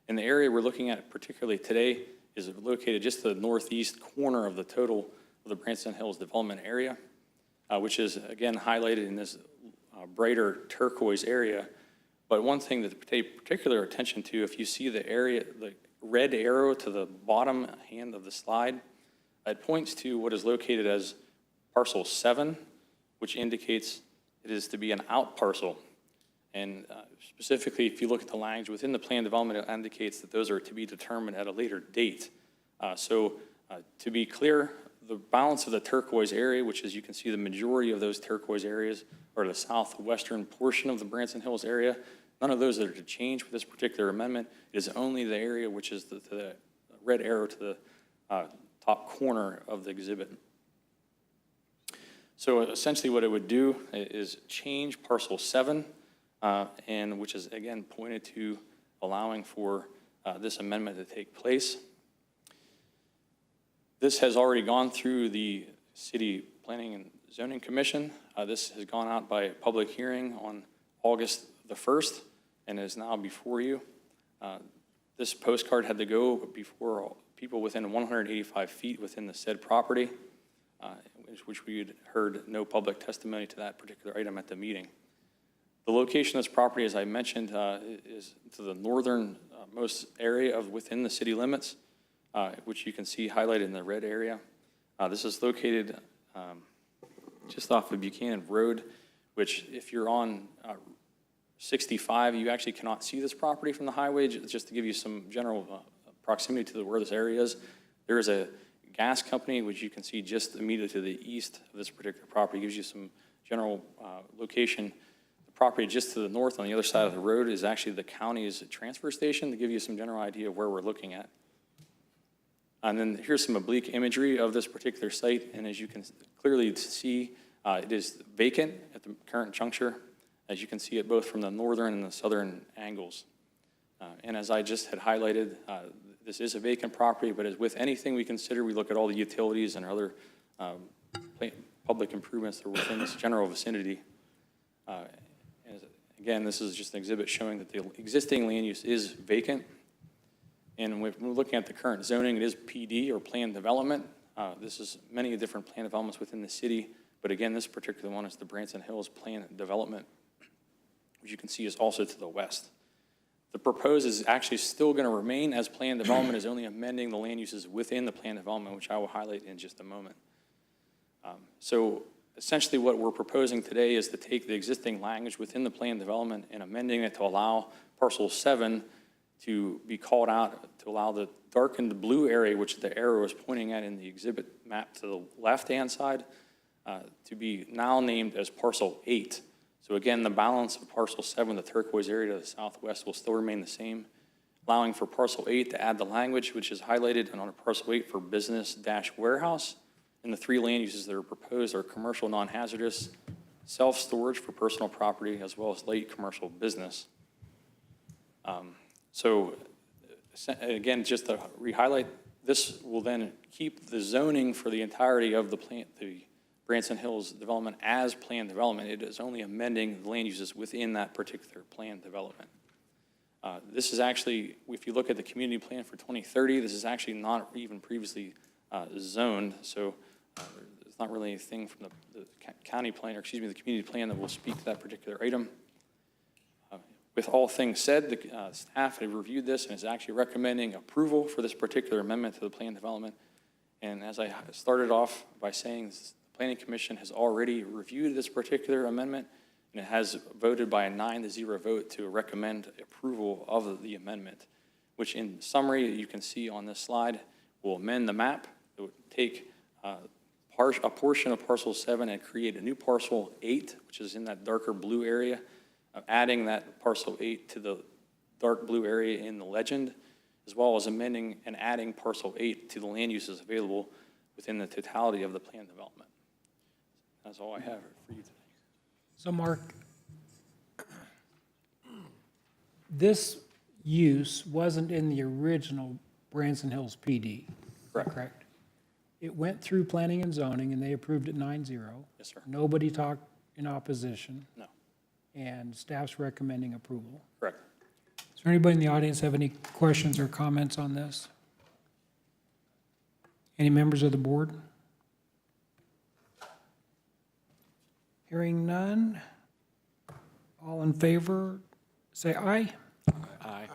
And the area we're looking at particularly today is located just to the northeast corner of the total of the Branson Hills development area, which is, again, highlighted in this brighter turquoise area. But one thing that to pay particular attention to, if you see the area, the red arrow to the bottom hand of the slide, it points to what is located as Parcel 7, which indicates it is to be an out parcel. And specifically, if you look at the language within the plan development, it indicates that those are to be determined at a later date. To be clear, the balance of the turquoise area, which as you can see, the majority of those turquoise areas are the southwestern portion of the Branson Hills area. None of those are to change with this particular amendment. It is only the area which is the red arrow to the top corner of the exhibit. So essentially what it would do is change Parcel 7, and which is again pointed to allowing for this amendment to take place. This has already gone through the City Planning and Zoning Commission. This has gone out by a public hearing on August the 1st and is now before you. This postcard had to go before people within 185 feet within the said property, which we had heard no public testimony to that particular item at the meeting. The location of this property, as I mentioned, is to the northernmost area of within the city limits, which you can see highlighted in the red area. This is located just off of Buchanan Road, which if you're on 65, you actually cannot see this property from the highway. Just to give you some general proximity to where this area is, there is a gas company, which you can see just immediately to the east of this particular property. It gives you some general location. The property just to the north on the other side of the road is actually the county's transfer station, to give you some general idea of where we're looking at. And then here's some oblique imagery of this particular site, and as you can clearly see, it is vacant at the current juncture, as you can see it both from the northern and the southern angles. And as I just had highlighted, this is a vacant property, but as with anything we consider, we look at all the utilities and other public improvements that are within this general vicinity. Again, this is just an exhibit showing that the existing land use is vacant. And when we're looking at the current zoning, it is PD, or planned development. This is many different planned developments within the city, but again, this particular one is the Branson Hills planned development, which you can see is also to the west. The proposed is actually still going to remain as planned development, is only amending the land uses within the planned development, which I will highlight in just a moment. So essentially what we're proposing today is to take the existing language within the planned development and amending it to allow parcel 7 to be called out, to allow the darkened blue area, which the arrow is pointing at in the exhibit map to the left-hand side, to be now named as parcel 8. So again, the balance of parcel 7, the turquoise area to the southwest, will still remain the same, allowing for parcel 8 to add the language which is highlighted, and on parcel 8 for business-warehouse. And the 3 land uses that are proposed are commercial non-hazardous, self-storage for personal property, as well as light commercial business. So again, just to re-highlight, this will then keep the zoning for the entirety of the Branson Hills development as planned development. It is only amending the land uses within that particular planned development. This is actually, if you look at the community plan for 2030, this is actually not even previously zoned. So there's not really anything from the county plan, or excuse me, the community plan that will speak to that particular item. With all things said, the staff have reviewed this and is actually recommending approval for this particular amendment to the plan development. And as I started off by saying, the Planning Commission has already reviewed this particular amendment, and it has voted by a 9-0 vote to recommend approval of the amendment, which in summary, you can see on this slide, will amend the map. It would take a portion of parcel 7 and create a new parcel 8, which is in that darker blue area, adding that parcel 8 to the dark blue area in the legend, as well as amending and adding parcel 8 to the land uses available within the totality of the planned development. That's all I have for you today. So Mark, this use wasn't in the original Branson Hills PD, correct? It went through planning and zoning, and they approved it 9-0. Yes, sir. Nobody talked in opposition. No. And staff's recommending approval. Correct. Does there anybody in the audience have any questions or comments on this? Any members of the board? Hearing none. All in favor, say aye. Aye.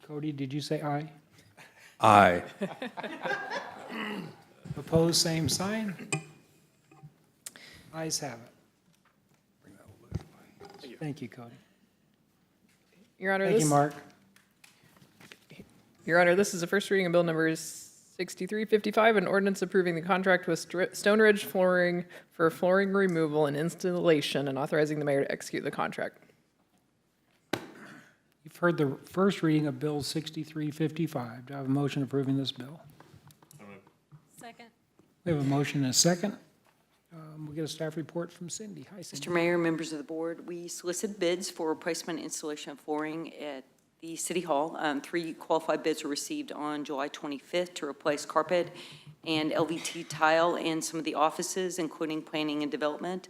Cody, did you say aye? Aye. Opposed, same sign. Ayes have it. Thank you, Cody. Your Honor, Thank you, Mark. Your Honor, this is the first reading of Bill number 6355, an ordinance approving the contract with Stone Ridge Flooring for flooring removal and installation, and authorizing the mayor to execute the contract. You've heard the first reading of Bill 6355. Do I have a motion approving this bill? Second. We have a motion and a second. We'll get a staff report from Cindy. Hi, Cindy. Mr. Mayor, members of the board, we solicited bids for replacement installation of flooring at the City Hall. 3 qualified bids were received on July 25th to replace carpet and LVT tile in some of the offices, including planning and development,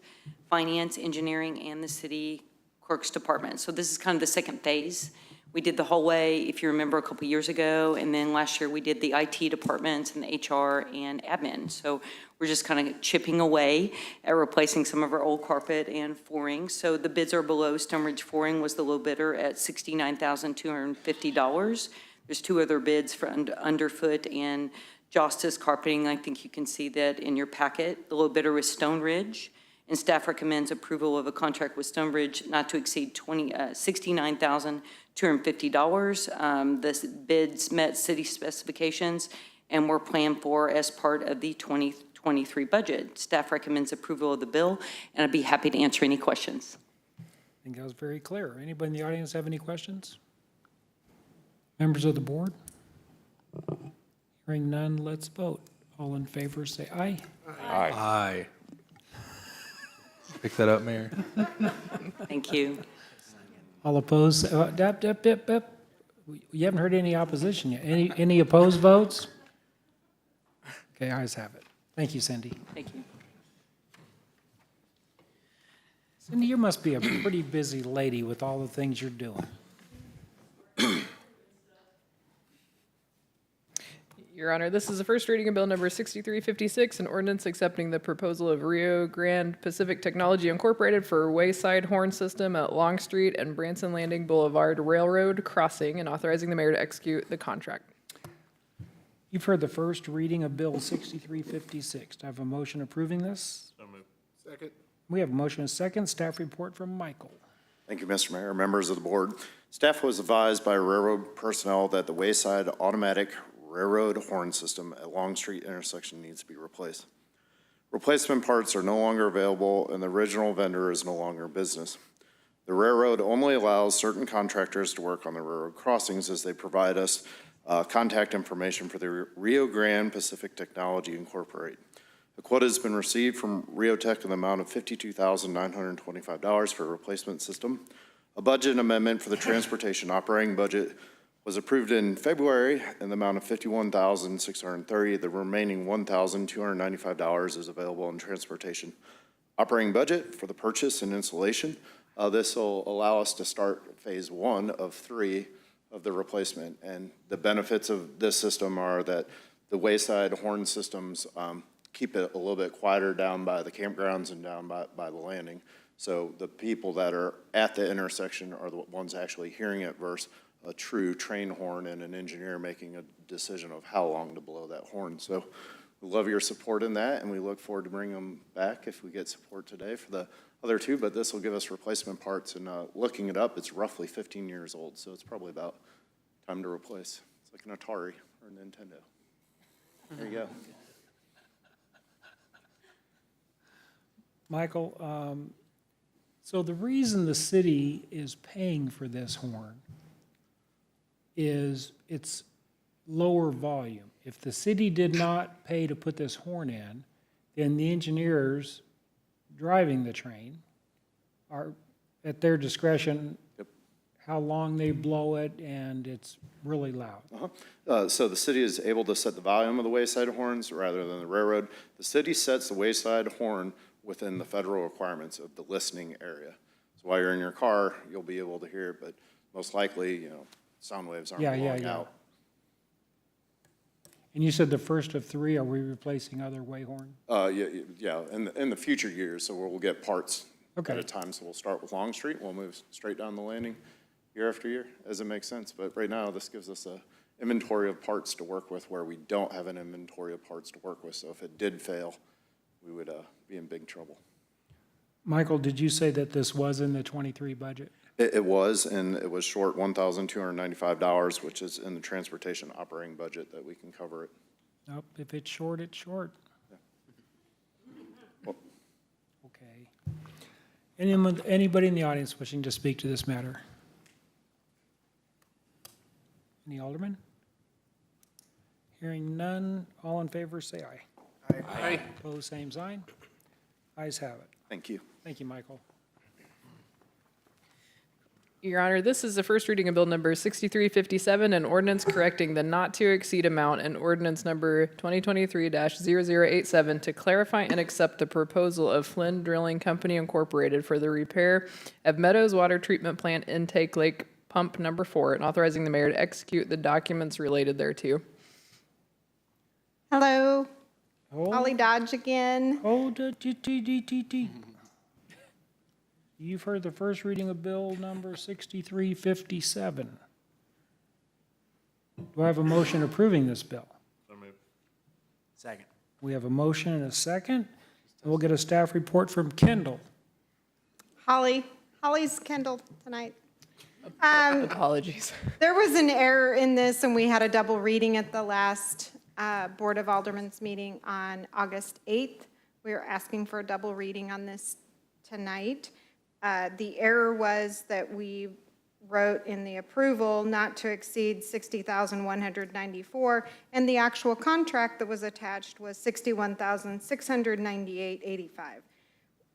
finance, engineering, and the city clerk's department. So this is kind of the second phase. We did the hallway, if you remember, a couple years ago, and then last year we did the IT departments and the HR and admin. So we're just kind of chipping away at replacing some of our old carpet and flooring. So the bids are below. Stone Ridge Flooring was the low bidder at $69,250. There's two other bids for Underfoot and Justice Carpeting. I think you can see that in your packet. The low bidder was Stone Ridge, and staff recommends approval of a contract with Stone Ridge not to exceed $69,250. The bids met city specifications and were planned for as part of the 2023 budget. Staff recommends approval of the bill, and I'd be happy to answer any questions. I think that was very clear. Anybody in the audience have any questions? Members of the board? Hearing none, let's vote. All in favor, say aye. Aye. Pick that up, Mayor. Thank you. All opposed, you haven't heard any opposition yet. Any opposed votes? Okay, ayes have it. Thank you, Cindy. Thank you. Cindy, you must be a pretty busy lady with all the things you're doing. Your Honor, this is the first reading of Bill Number 6356, an ordinance accepting the proposal of Rio Grande Pacific Technology Incorporated for wayside horn system at Long Street and Branson Landing Boulevard Railroad crossing and authorizing the mayor to execute the contract. You've heard the first reading of Bill 6356. Do I have a motion approving this? So moved. Second. We have a motion and a second. Staff report from Michael. Thank you, Mr. Mayor, members of the board. Staff was advised by railroad personnel that the wayside automatic railroad horn system at Long Street intersection needs to be replaced. Replacement parts are no longer available and the original vendor is no longer in business. The railroad only allows certain contractors to work on the railroad crossings as they provide us contact information for the Rio Grande Pacific Technology Incorporated. A quote has been received from Rio Tech in the amount of $52,925 for a replacement system. A budget amendment for the transportation operating budget was approved in February in the amount of $51,630. The remaining $1,295 is available in transportation operating budget for the purchase and installation. This will allow us to start phase 1 of 3 of the replacement. And the benefits of this system are that the wayside horn systems keep it a little bit quieter down by the campgrounds and down by the landing. So the people that are at the intersection are the ones actually hearing it versus a true train horn and an engineer making a decision of how long to blow that horn. So we love your support in that, and we look forward to bringing them back if we get support today for the other two, but this will give us replacement parts, and looking it up, it's roughly 15 years old, so it's probably about time to replace. It's like an Atari or a Nintendo. There you go. Michael, so the reason the city is paying for this horn is it's lower volume. If the city did not pay to put this horn in, then the engineers driving the train are at their discretion how long they blow it, and it's really loud. So the city is able to set the volume of the wayside horns rather than the railroad. The city sets the wayside horn within the federal requirements of the listening area. So while you're in your car, you'll be able to hear it, but most likely, sound waves aren't blowing out. And you said the first of 3, are we replacing other way horn? Yeah, in the future years, so we'll get parts Okay. at a time. So we'll start with Long Street, we'll move straight down the landing year after year, as it makes sense. But right now, this gives us a inventory of parts to work with where we don't have an inventory of parts to work with. So if it did fail, we would be in big trouble. Michael, did you say that this was in the 23 budget? It was, and it was short $1,295, which is in the transportation operating budget that we can cover it. Nope, if it's short, it's short. Well, Okay. Anybody in the audience wishing to speak to this matter? Any aldermen? Hearing none, all in favor, say aye. Aye. Opposed, same sign. Ayes have it. thank you. Thank you, Michael. Your Honor, this is the first reading of Bill Number 6357, an ordinance correcting the not-to-exceed amount in Ordinance Number 2023-0087 to clarify and accept the proposal of Flynn Drilling Company Incorporated for the repair of Meadows Water Treatment Plant Intake Lake Pump Number 4, and authorizing the mayor to execute the documents related thereto. Hello, Oh, Holly Dodge again. You've heard the first reading of bill number 6357. Do I have a motion approving this bill? Second. We have a motion and a second. And we'll get a staff report from Kendall. Holly's Kendall tonight. Apologies. There was an error in this, and we had a double reading at the last Board of Aldermen's meeting on August 8th. We are asking for a double reading on this tonight. The error was that we wrote in the approval not to exceed $60,194, and the actual contract that was attached was $61,698.85.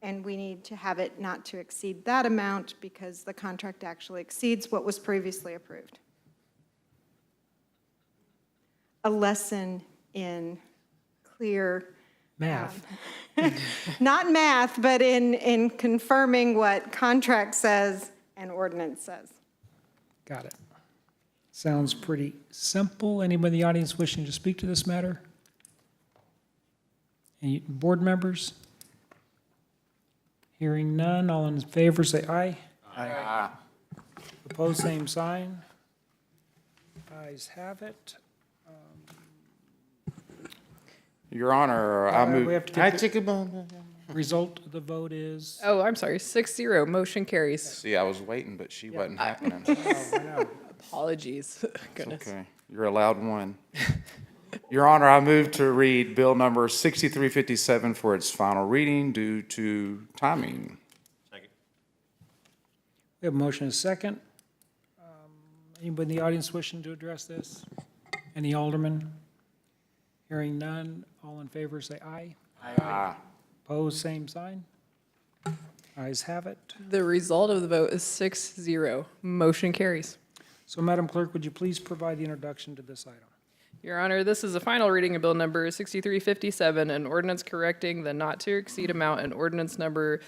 And we need to have it not to exceed that amount because the contract actually exceeds what was previously approved. A lesson in clear, Math. not math, but in confirming what contract says and ordinance says. Got it. Sounds pretty simple. Anybody in the audience wishing to speak to this matter? Any board members? Hearing none, all in favor say aye. Aye. Opposed, same sign. Ayes have it. Your Honor, I We move. have to get the result of the vote is, Oh, I'm sorry, 6-0, motion carries. See, I was waiting, but she wasn't happening. Apologies, goodness. Okay, you're allowed one. Your Honor, I move to read Bill number 6357 for its final reading due to timing. we have a motion and a second. Anybody in the audience wishing to address this? Any aldermen? Hearing none, all in favor say aye. Aye. Opposed, same sign. Ayes have it. The result of the vote is 6-0, motion carries. So, Madam Clerk, would you please provide the introduction to this item? Your Honor, this is a final reading of Bill number 6357, an ordinance correcting the not-to-exceed amount in ordinance number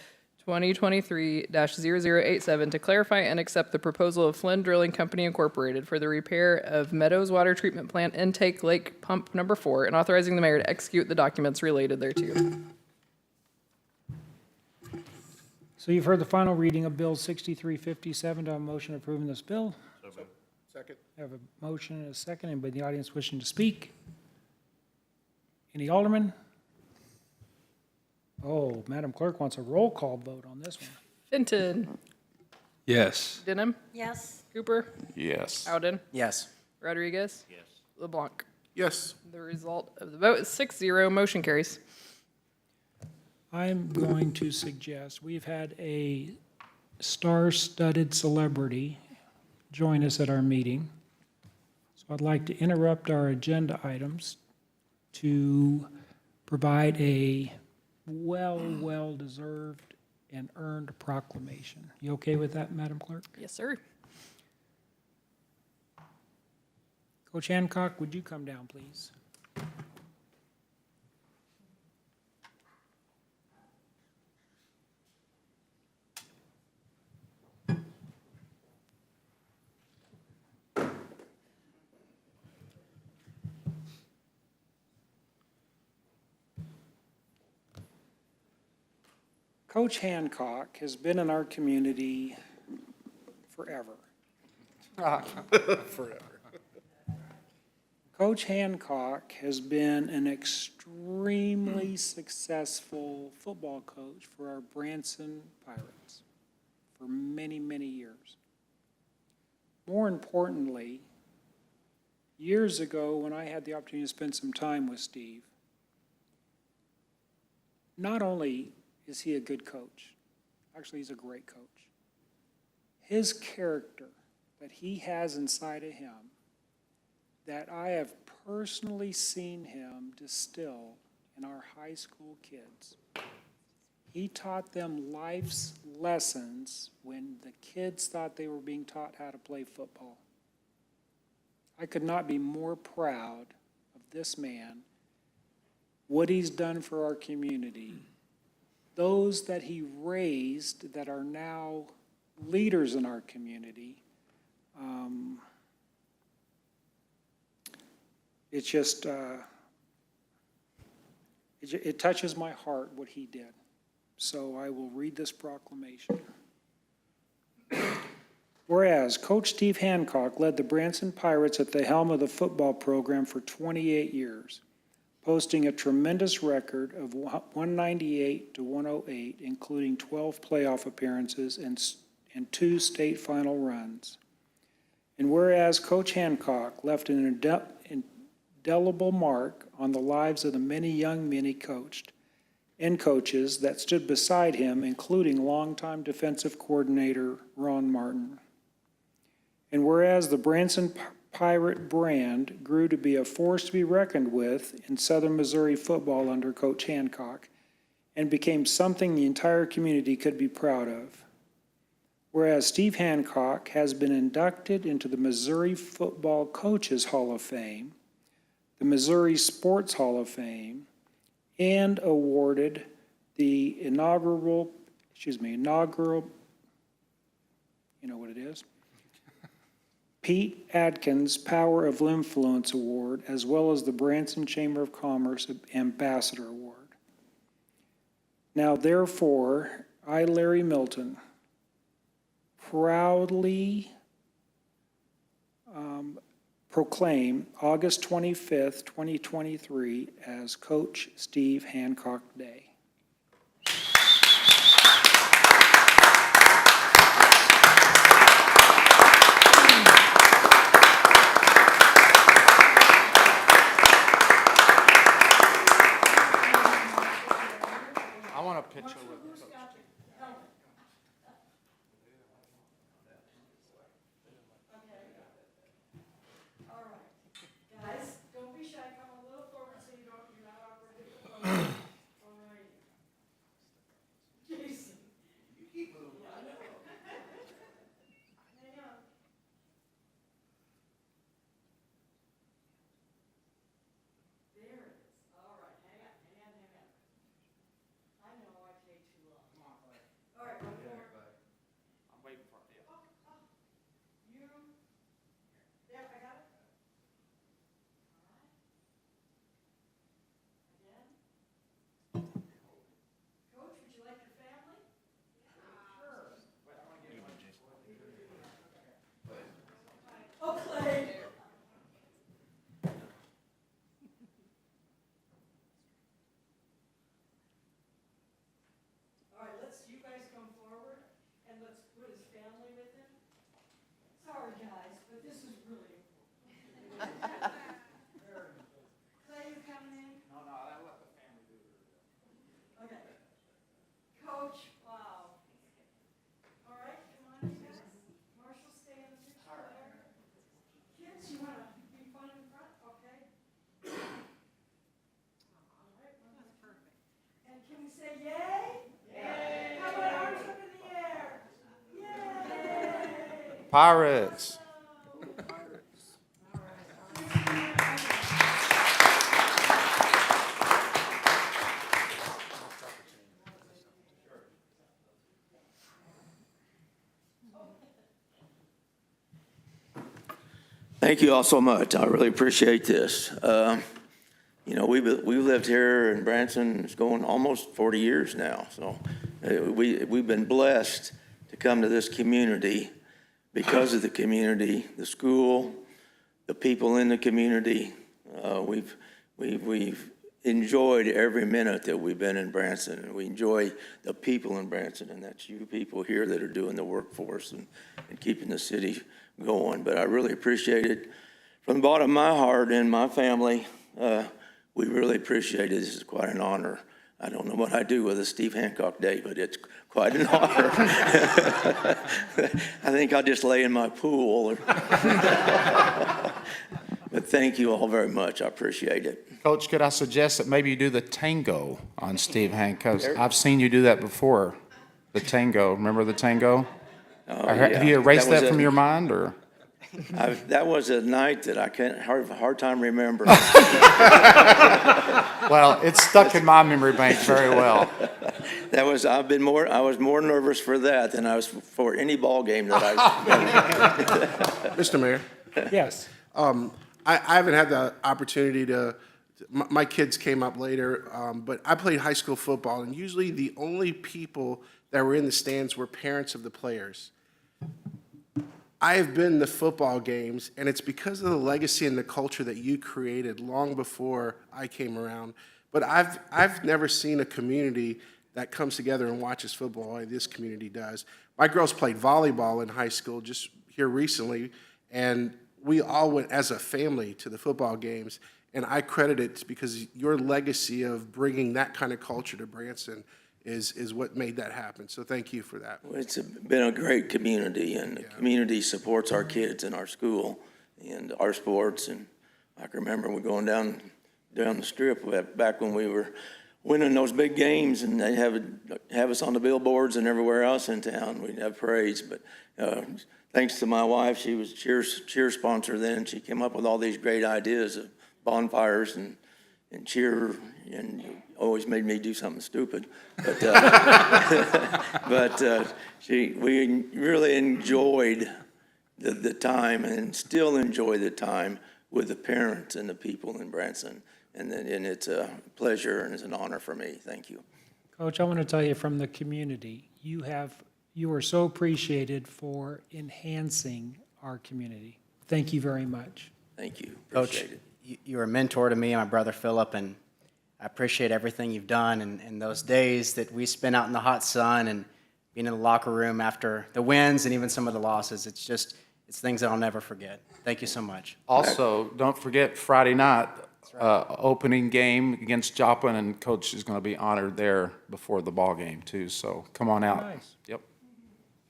2023-0087 to clarify and accept the proposal of Flynn Drilling Company Incorporated for the repair of Meadows Water Treatment Plant Intake Lake Pump Number 4, and authorizing the mayor to execute the documents related thereto. So you've heard the final reading of Bill 6357. Do I have a motion approving this bill? Second. I have a motion and a second. Anybody in the audience wishing to speak? Any aldermen? Oh, Madam Clerk wants a roll call vote on this one. Fenton. Yes. Denham. Yes. Cooper. Yes. Howden. Yes. Rodriguez. Yes. LeBlanc. Yes. The result of the vote is 6-0, motion carries. I'm going to suggest, we've had a star-studded celebrity join us at our meeting. So I'd like to interrupt our agenda items to provide a well-deserved and earned proclamation. You okay with that, Madam Clerk? Yes, sir. Coach Hancock, would you come down, please? Coach Hancock has been in our community forever. Forever. Coach Hancock has been an extremely successful football coach for our Branson Pirates for many, many years. More importantly, years ago when I had the opportunity to spend some time with Steve, not only is he a good coach, actually he's a great coach, his character that he has inside of him that I have personally seen him distill in our high school kids. He taught them life's lessons when the kids thought they were being taught how to play football. I could not be more proud of this man, what he's done for our community, those that he raised that are now leaders in our community, It's just, it touches my heart what he did. So I will read this proclamation. Whereas Coach Steve Hancock led the Branson Pirates at the helm of the football program for 28 years, posting a tremendous record of 198 to 108, including 12 playoff appearances and 2 state final runs. And whereas Coach Hancock left an indelible mark on the lives of the many young men he coached and coaches that stood beside him, including longtime defensive coordinator Ron Martin. And whereas the Branson Pirate brand grew to be a force to be reckoned with in Southern Missouri football under Coach Hancock and became something the entire community could be proud of. Whereas Steve Hancock has been inducted into the Missouri Football Coaches Hall of Fame, the Missouri Sports Hall of Fame, and awarded the inaugural, you know what it is? Pete Adkins Power of Influence Award, as well as the Branson Chamber of Commerce Ambassador Award. Now therefore, I, Larry Milton, proudly proclaim August 25th, 2023 as Coach Steve Hancock Day. I want a picture with Coach. Guys, don't be shy, come a little forward so you're not awkward. All right. Jason. You keep moving. Hang on. There it is. All right, hang on. I know I take too long. Come on, buddy. All right, one more. I'm waiting for it. You. There, I got it. Coach, would you like your family? Sure. Oh, Clay. All right, you guys come forward, and let's put his family with him. Sorry, guys, but this is really important. Clay, you coming in? No, I'll let the family do it. Okay. Coach, wow. All right, come on, you guys. Marshall, stay in the picture there. Kids, you want to be fun in front? Okay. All right, that's perfect. And can we say yay? Yay! How about arms up in the air? Yay! Pirates. Thank you all so much. I really appreciate this. You know, we've lived here in Branson, it's going almost 40 years now. So we've been blessed to come to this community because of the community, the school, the people in the community. We've enjoyed every minute that we've been in Branson, and we enjoy the people in Branson, and that's you people here that are doing the work for us and keeping the city going. But I really appreciate it from the bottom of my heart and my family. We really appreciate it. This is quite an honor. I don't know what I do with a Steve Hancock Day, but it's quite an honor. I think I'll just lay in my pool. But thank you all very much. I appreciate it. Coach, could I suggest that maybe you do the tango on Steve Hancock? I've seen you do that before. The tango. Remember the tango? Have you erased that from your mind, or? That was a night that I can't have a hard time remembering. Well, it's stuck in my memory bank very well. I was more nervous for that than I was for any ball game that I. Mr. Mayor, Yes. I haven't had the opportunity to, my kids came up later, but I played high school football, and usually the only people that were in the stands were parents of the players. I have been to football games, and it's because of the legacy and the culture that you created long before I came around. But I've never seen a community that comes together and watches football like this community does. My girls played volleyball in high school just here recently, and we all went as a family to the football games, and I credit it because your legacy of bringing that kind of culture to Branson is what made that happen. So thank you for that. It's been a great community, and the community supports our kids in our school and our sports. And I can remember we going down the strip back when we were winning those big games, and they have us on the billboards and everywhere else in town. We'd have parades, but thanks to my wife, she was cheer sponsor then. She came up with all these great ideas of bonfires and cheer, and always made me do something stupid. But we really enjoyed the time, and still enjoy the time with the parents and the people in Branson. And it's a pleasure and it's an honor for me. Thank you. Coach, I want to tell you from the community, you are so appreciated for enhancing our community. Thank you very much. Thank you. Coach, Appreciate it. you're a mentor to me and my brother Philip, and I appreciate everything you've done and those days that we spent out in the hot sun and being in the locker room after the wins and even some of the losses. It's things that I'll never forget. Thank you so much. Also, don't forget Friday night, opening game against Joplin, and Coach is going to be honored there before the ball game too. So come on out. Nice. Yep.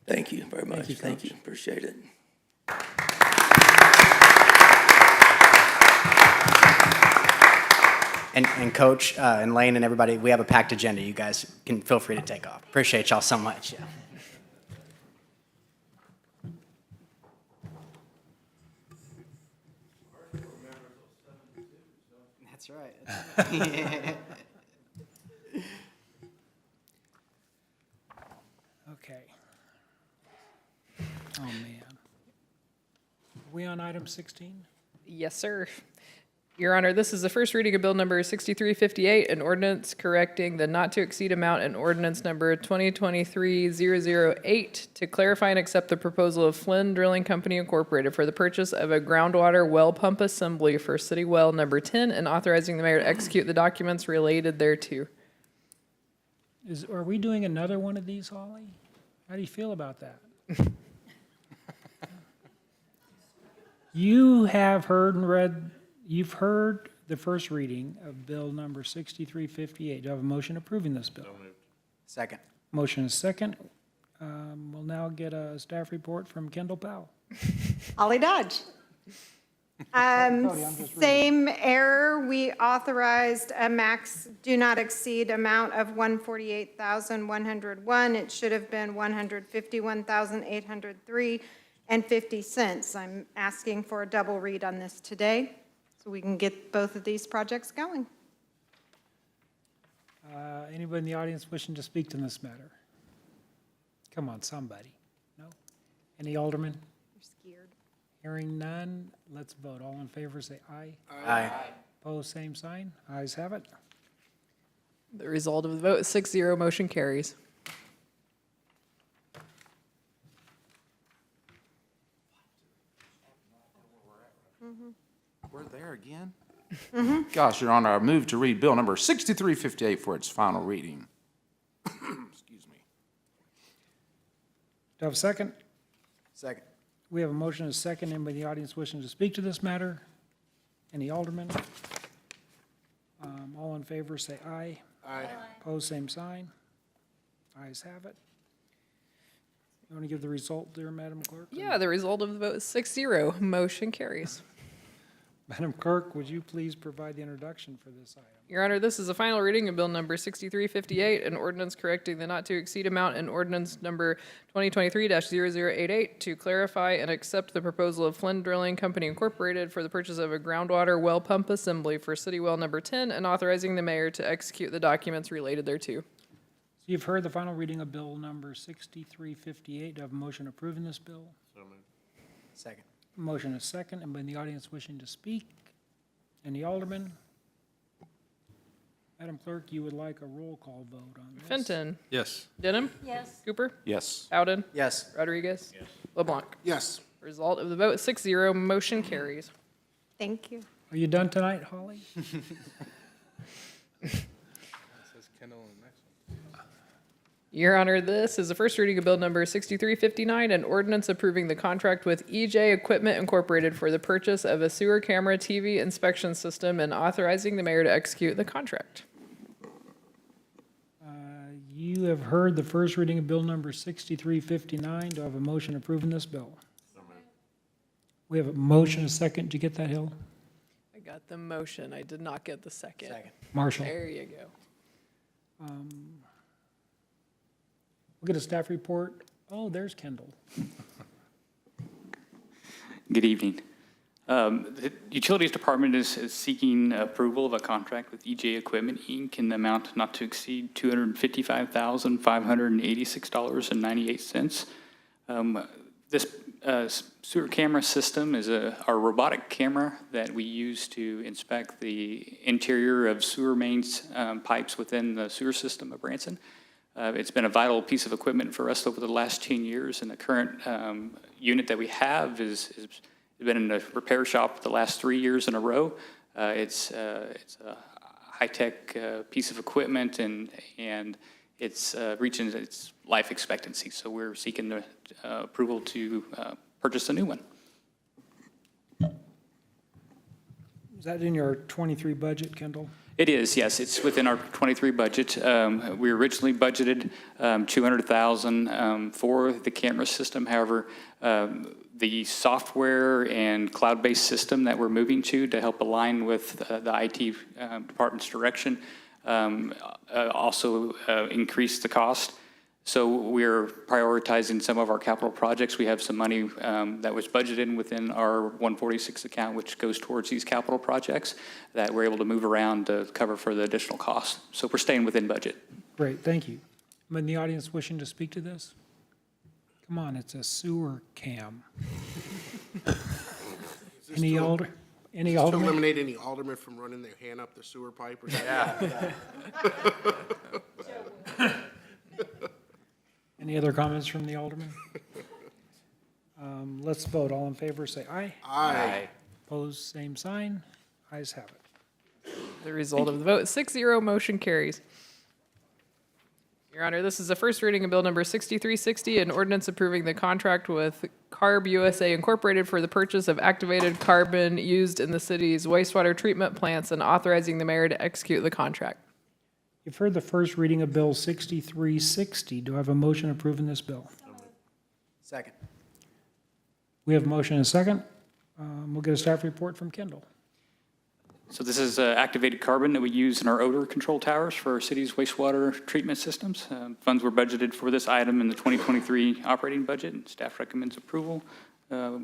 Thank you very much. Thank you, Coach. Appreciate it. And Coach and Lane and everybody, we have a packed agenda. You guys can feel free to take off. Appreciate y'all so much. Yeah. That's right. Okay. Oh, man. Are we on item 16? Yes, sir. Your Honor, this is the first reading of Bill Number 6358, an ordinance correcting the not-to-exceed amount in ordinance number 2023-008 to clarify and accept the proposal of Flynn Drilling Company Incorporated for the purchase of a groundwater well pump assembly for City Well Number 10 and authorizing the mayor to execute the documents related thereto. Are we doing another one of these, Holly? How do you feel about that? You've heard the first reading of Bill Number 6358. Do I have a motion approving this bill? Second. Motion is second. We'll now get a staff report from Kendall Powell. Holly Dodge. Same error. We authorized a max do not exceed amount of $148,101. It should have been $151,803.50. I'm asking for a double read on this today so we can get both of these projects going. Anybody in the audience wishing to speak to this matter? Come on, somebody. No? Any aldermen? You're scared. Hearing none, let's vote. All in favor, say aye. Aye. Opposed, same sign. Ayes have it. The result of the vote is 6-0, motion carries. We're there again? Gosh, Your Honor, I move to read Bill Number 6358 for its final reading. Excuse me. Do I have a second? Second. We have a motion and a second. Anybody in the audience wishing to speak to this matter? Any aldermen? All in favor, say aye. Aye. Opposed, same sign. Ayes have it. You want to give the result there, Madam Clerk? Yeah, the result of the vote is 6-0, motion carries. Madam Clerk, would you please provide the introduction for this item? Your Honor, this is a final reading of Bill Number 6358, an ordinance correcting the not-to-exceed amount in ordinance number 2023-0088 to clarify and accept the proposal of Flynn Drilling Company Incorporated for the purchase of a groundwater well pump assembly for City Well Number 10 and authorizing the mayor to execute the documents related thereto. Is So you've heard the final reading of bill number 6358. Do I have a motion approving this bill? Second. Motion is second. Anybody in the audience wishing to speak? Any aldermen? Madam Clerk, you would like a roll call vote on this? Fenton. Yes. Denham. Yes. Cooper. Yes. Bowden. Yes. Rodriguez. LeBlanc. Yes. Result of the vote, 6-0, motion carries. Thank you. Are you done tonight, Holly? Your Honor, this is the first reading of bill number 6359, an ordinance approving the contract with EJ Equipment Incorporated for the purchase of a sewer camera TV inspection system and authorizing the mayor to execute the contract. You have heard the first reading of bill number 6359. Do I have a motion approving this bill? We have a motion, a second. Did you get that, Hill? I got the motion. I did not get the second. Marshall? There you go. We'll get a staff report. Oh, there's Kendall. Good evening. The Utilities Department is seeking approval of a contract with EJ Equipment, Inc. in the amount not to exceed $255,586.98. This sewer camera system is our robotic camera that we use to inspect the interior of sewer mains pipes within the sewer system of Branson. It's been a vital piece of equipment for us over the last 10 years, and the current unit that we have has been in a repair shop the last 3 years in a row. It's a high-tech piece of equipment, and it's reaching its life expectancy. So we're seeking the approval to purchase a new one. Is that in your 23 budget, Kendall? It is, yes. It's within our 23 budget. We originally budgeted $200,000 for the camera system. However, the software and cloud-based system that we're moving to help align with the IT department's direction also increased the cost. So we're prioritizing some of our capital projects. We have some money that was budgeted within our 146 account, which goes towards these capital projects that we're able to move around to cover for the additional costs. So we're staying within budget. Great, thank you. Anyone in the audience wishing to speak to this? Come on, it's a sewer cam. Any alderman? To eliminate any aldermen from running their hand up the sewer pipe or something? Yeah. Any other comments from the alderman? Let's vote. All in favor, say aye. Aye. Opposed, same sign. Ayes have it. The result of the vote, 6-0, motion carries. Your Honor, this is the first reading of bill number 6360, an ordinance approving the contract with CARB USA Incorporated for the purchase of activated carbon used in the city's wastewater treatment plants and authorizing the mayor to execute the contract. You've heard the first reading of bill 6360. Do I have a motion approving this bill? Second. We have a motion and a second. We'll get a staff report from Kendall. So this is activated carbon that we use in our odor control towers for our city's wastewater treatment systems. Funds were budgeted for this item in the 2023 operating budget, and staff recommends approval for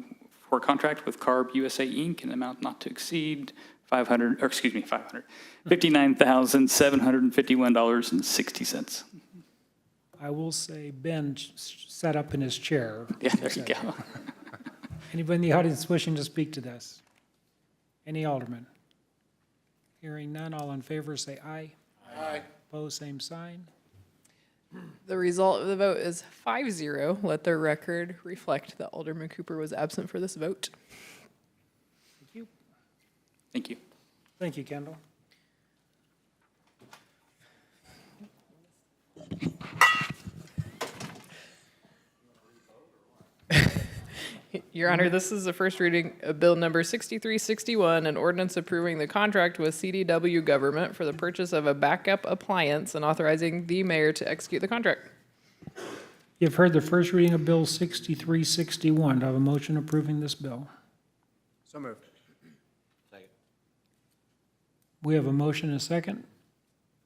a contract with CARB USA Inc. in an amount not to exceed $59,751.60. I will say Ben sat up in his chair. Yeah, there you go. Anybody in the audience wishing to speak to this? Any alderman? Hearing none, all in favor say aye. Aye. Opposed, same sign. The result of the vote is 5-0. Let the record reflect that Alderman Cooper was absent for this vote. Thank you. Thank you. Thank you, Kendall. Your Honor, this is the first reading of bill number 6361, an ordinance approving the contract with CDW Government for the purchase of a backup appliance and authorizing the mayor to execute the contract. You've heard the first reading of bill 6361. Do I have a motion approving this bill? So moved. Second. We have a motion and a second.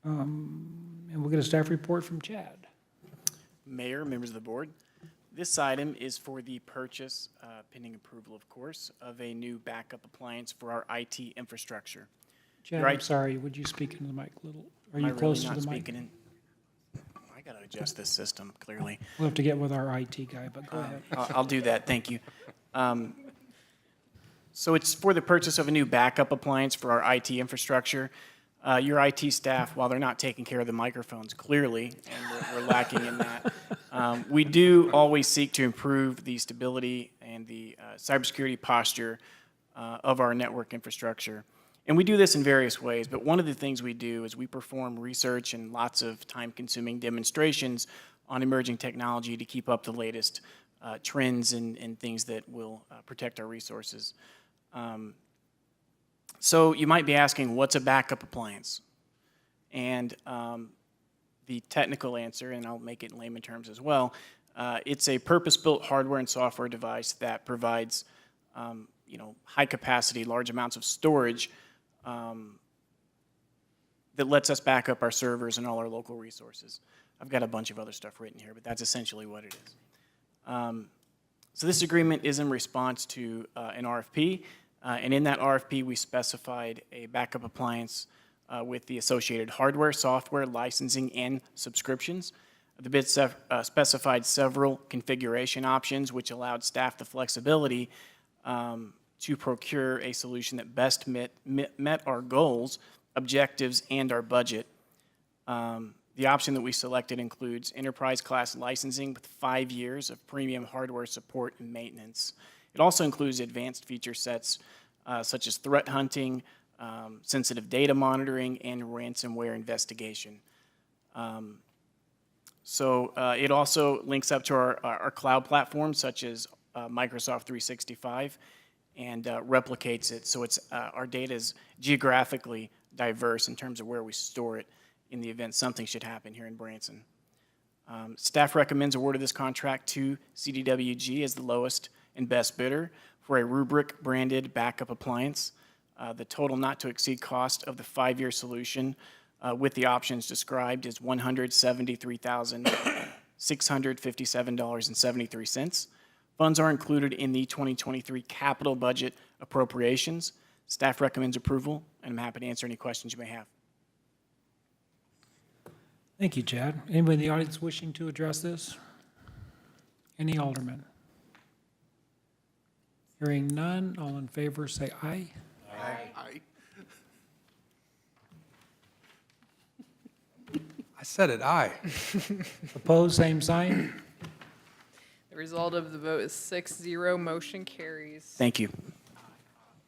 And we'll get a staff report from Chad. Mayor, members of the board, this item is for the purchase, pending approval, of course, of a new backup appliance for our IT infrastructure. Chad, Right. I'm sorry, would you speak into the mic a little? Are Am I you close really to not the mic? speaking in? got to adjust this system, clearly. We'll have to get with our IT guy, but go ahead. I'll do that, thank you. So it's for the purchase of a new backup appliance for our IT infrastructure. Your IT staff, while they're not taking care of the microphones, clearly, and we're lacking in that, we do always seek to improve the stability and the cybersecurity posture of our network infrastructure. And we do this in various ways, but one of the things we do is we perform research and lots of time-consuming demonstrations on emerging technology to keep up the latest trends and things that will protect our resources. So you might be asking, what's a backup appliance? And the technical answer, and I'll make it in layman terms as well, it's a purpose-built hardware and software device that provides high-capacity, large amounts of storage that lets us back up our servers and all our local resources. I've got a bunch of other stuff written here, but that's essentially what it is. So this agreement is in response to an RFP, and in that RFP, we specified a backup appliance with the associated hardware, software, licensing, and subscriptions. The bid specified several configuration options, which allowed staff the flexibility to procure a solution that best met our goals, objectives, and our budget. The option that we selected includes enterprise-class licensing with 5 years of premium hardware support and maintenance. It also includes advanced feature sets such as threat hunting, sensitive data monitoring, and ransomware investigation. It also links up to our cloud platforms such as Microsoft 365 and replicates it, so our data is geographically diverse in terms of where we store it in the event something should happen here in Branson. Staff recommends award of this contract to CDWG as the lowest and best bidder for a rubric branded backup appliance. The total not to exceed cost of the 5-year solution with the options described is $173,657.73. Funds are included in the 2023 capital budget appropriations. Staff recommends approval, and I'm happy to answer any questions you may have. Thank you, Chad. Anybody in the audience wishing to address this? Any aldermen? Hearing none, all in favor say aye. Aye. I said it, aye. Opposed, same sign. The result of the vote is 6-0, motion carries. Thank you.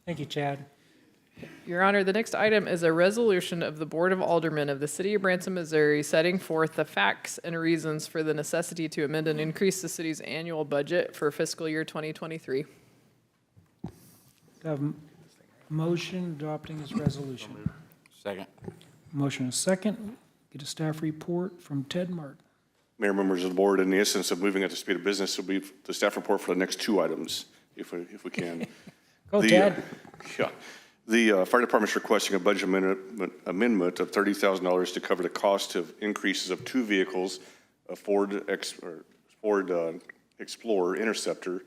Thank you, Chad. Your Honor, the next item is a resolution of the Board of Aldermen of the City of Branson, Missouri, setting forth the facts and reasons for the necessity to amend and increase the city's annual budget for fiscal year 2023. Have a motion adopting this resolution. Second. Motion is second. Get a staff report from Ted Martin. Mayor, members of the board, in the instance of moving at the speed of business, will be the staff report for the next 2 items, if we can. Go, Ted. Yeah. The fire department's requesting a budget amendment of $30,000 to cover the cost of increases of 2 vehicles, a Ford Explorer Interceptor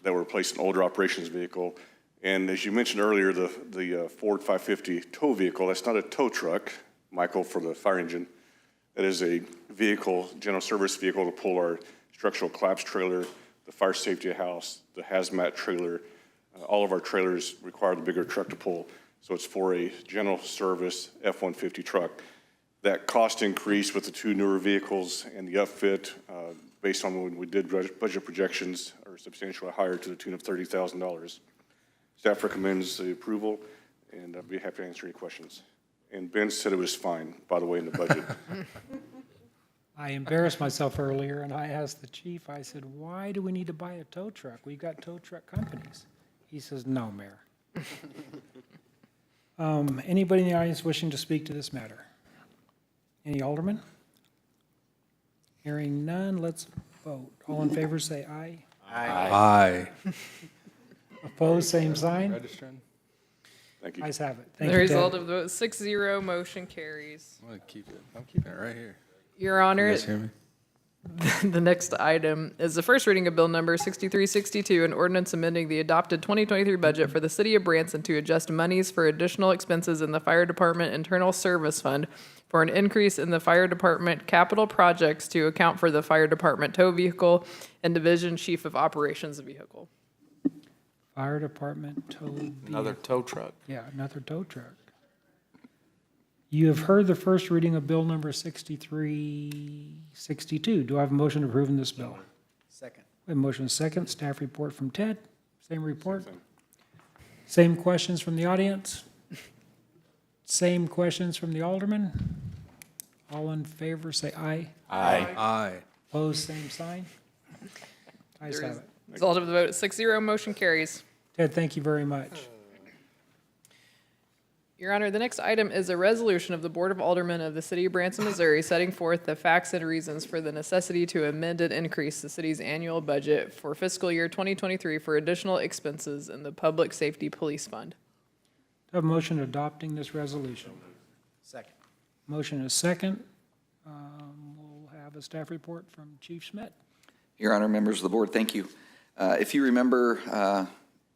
that will replace an older operations vehicle. And as you mentioned earlier, the Ford 550 tow vehicle, that's not a tow truck, Michael, for the fire engine. That is a vehicle, general service vehicle to pull our structural collapse trailer, the fire safety house, the hazmat trailer. All of our trailers require the bigger truck to pull. So it's for a general service F-150 truck. That cost increase with the 2 newer vehicles and the upfit, based on when we did budget projections, are substantially higher to the tune of $30,000. Staff recommends the approval, and I'd be happy to answer any questions. And Ben said it was fine, by the way, in the budget. I embarrassed myself earlier, and I asked the chief, I said, why do we need to buy a tow truck? We've got tow truck companies. He says, no, Mayor. Anybody in the audience wishing to speak to this matter? Any aldermen? Hearing none, let's vote. All in favor say aye. Aye. Opposed, same sign. Registering? Thank you. Ayes have it. Thank The you, result Ted. of the vote is 6-0, motion carries. I'm gonna keep it. I'm keeping it right here. Your Honor, You guys hear me? the next item is the first reading of Bill Number 6362, an ordinance amending the adopted 2023 budget for the City of Branson to adjust monies for additional expenses in the Fire Department Internal Service Fund for an increase in the fire department capital projects to account for the fire department tow vehicle and division chief of operations vehicle. Fire department tow Another vehicle. tow truck. Yeah, another tow truck. You have heard the first reading of bill number 6362. Do I have a motion approving this bill? Second. We have a motion and a second. Staff report from Ted. Same report. Same questions from the audience. Same questions from the aldermen. All in favor, say aye. Aye. Aye. Opposed, same sign. Ayes have it. Result of the vote, 6-0, motion carries. Ted, thank you very much. Your Honor, the next item is a resolution of the Board of Aldermen of the City of Branson, Missouri, setting forth the facts and reasons for the necessity to amend and increase the city's annual budget for fiscal year 2023 for additional expenses in the Public Safety Police Fund. Do I have a motion adopting this resolution? Second. Motion is second. We'll have a staff report from Chief Schmidt. Your Honor, members of the board, thank you. If you remember,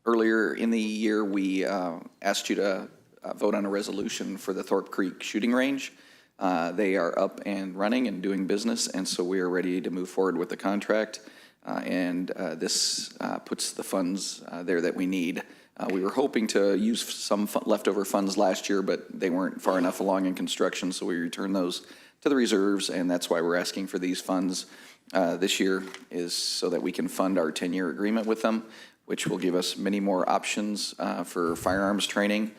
earlier in the year, we asked you to vote on a resolution for the Thorpe Creek shooting range. They are up and running and doing business, and so we are ready to move forward with the contract. This puts the funds there that we need. We were hoping to use some leftover funds last year, but they weren't far enough along in construction, so we returned those to the reserves, and that's why we're asking for these funds this year, is so that we can fund our 10-year agreement with them, which will give us many more options for firearms training.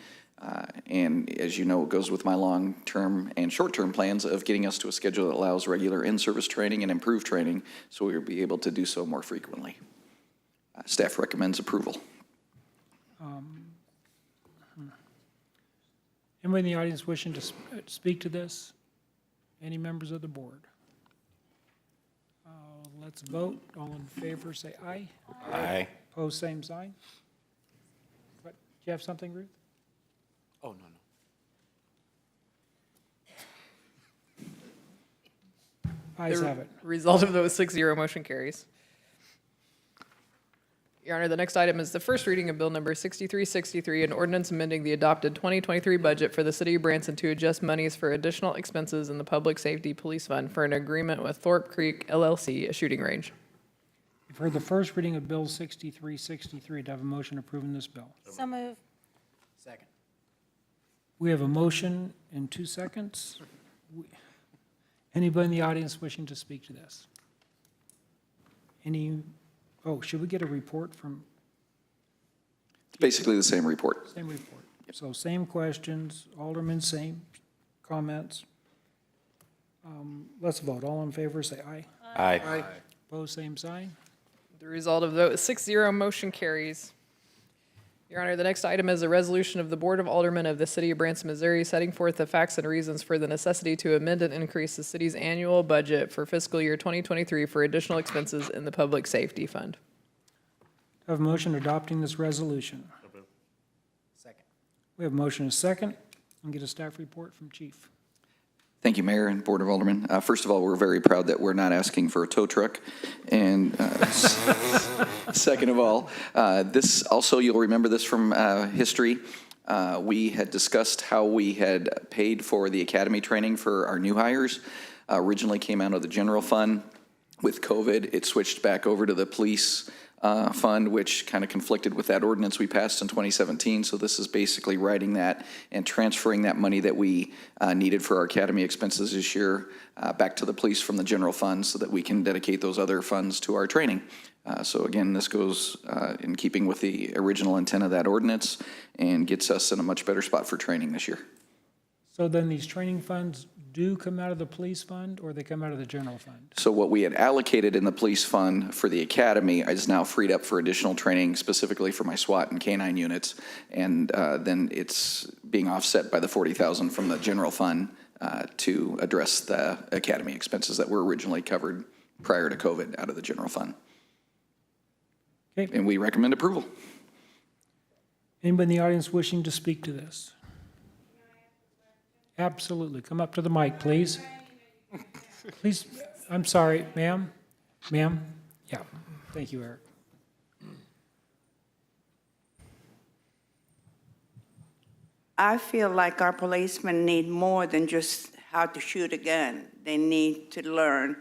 And as you know, it goes with my long-term and short-term plans of getting us to a schedule that allows regular in-service training and improved training, so we will be able to do so more frequently. Staff recommends approval. Anybody in the audience wishing to speak to this? Any members of the board? Let's vote. All in favor, say aye. Aye. Opposed, same sign. What, do you have something, Ruth? Oh, no, no. Ayes have it. Result of those 6-0, motion carries. Your Honor, the next item is the first reading of Bill number 6363, an ordinance amending the adopted 2023 budget for the City of Branson to adjust monies for additional expenses in the Public Safety Police Fund for an agreement with Thorpe Creek LLC, a shooting range. You've heard the first reading of Bill 6363. Do I have a motion approving this bill? So move. Second. We have a motion in 2 seconds. Anybody in the audience wishing to speak to this? Should we get a report from? It's basically the same report. Same report. So same questions, Alderman, same comments. Let's vote. All in favor, say aye. Aye. Opposed, same sign. The result of the vote is 6-0, motion carries. Your Honor, the next item is a resolution of the Board of Aldermen of the City of Branson, Missouri, setting forth the facts and reasons for the necessity to amend and increase the city's annual budget for fiscal year 2023 for additional expenses in the Public Safety Fund. I have a motion adopting this resolution. Second. We have a motion and a second. I'll get a staff report from Chief. Thank you, Mayor and Board of Aldermen. First of all, we're very proud that we're not asking for a tow truck. And second of all, this also, you'll remember this from history. We had discussed how we had paid for the academy training for our new hires. Originally came out of the general fund. With COVID, it switched back over to the police fund, which kind of conflicted with that ordinance we passed in 2017. So this is basically writing that and transferring that money that we needed for our academy expenses this year back to the police from the general fund so that we can dedicate those other funds to our training. So again, this goes in keeping with the original intent of that ordinance and gets us in a much better spot for training this year. So then these training funds do come out of the police fund, or they come out of the general fund? So what we had allocated in the police fund for the academy is now freed up for additional training, specifically for my SWAT and K-9 units, and then it's being offset by the $40,000 from the general fund to address the academy expenses that were originally covered prior to COVID out of the general fund. Okay. And we recommend approval. Anybody in the audience wishing to speak to this? Absolutely. Come up to the mic, please. Please, I'm sorry, ma'am. Ma'am? Yeah. Thank you, Eric. I feel like our policemen need more than just how to shoot a gun. They need to learn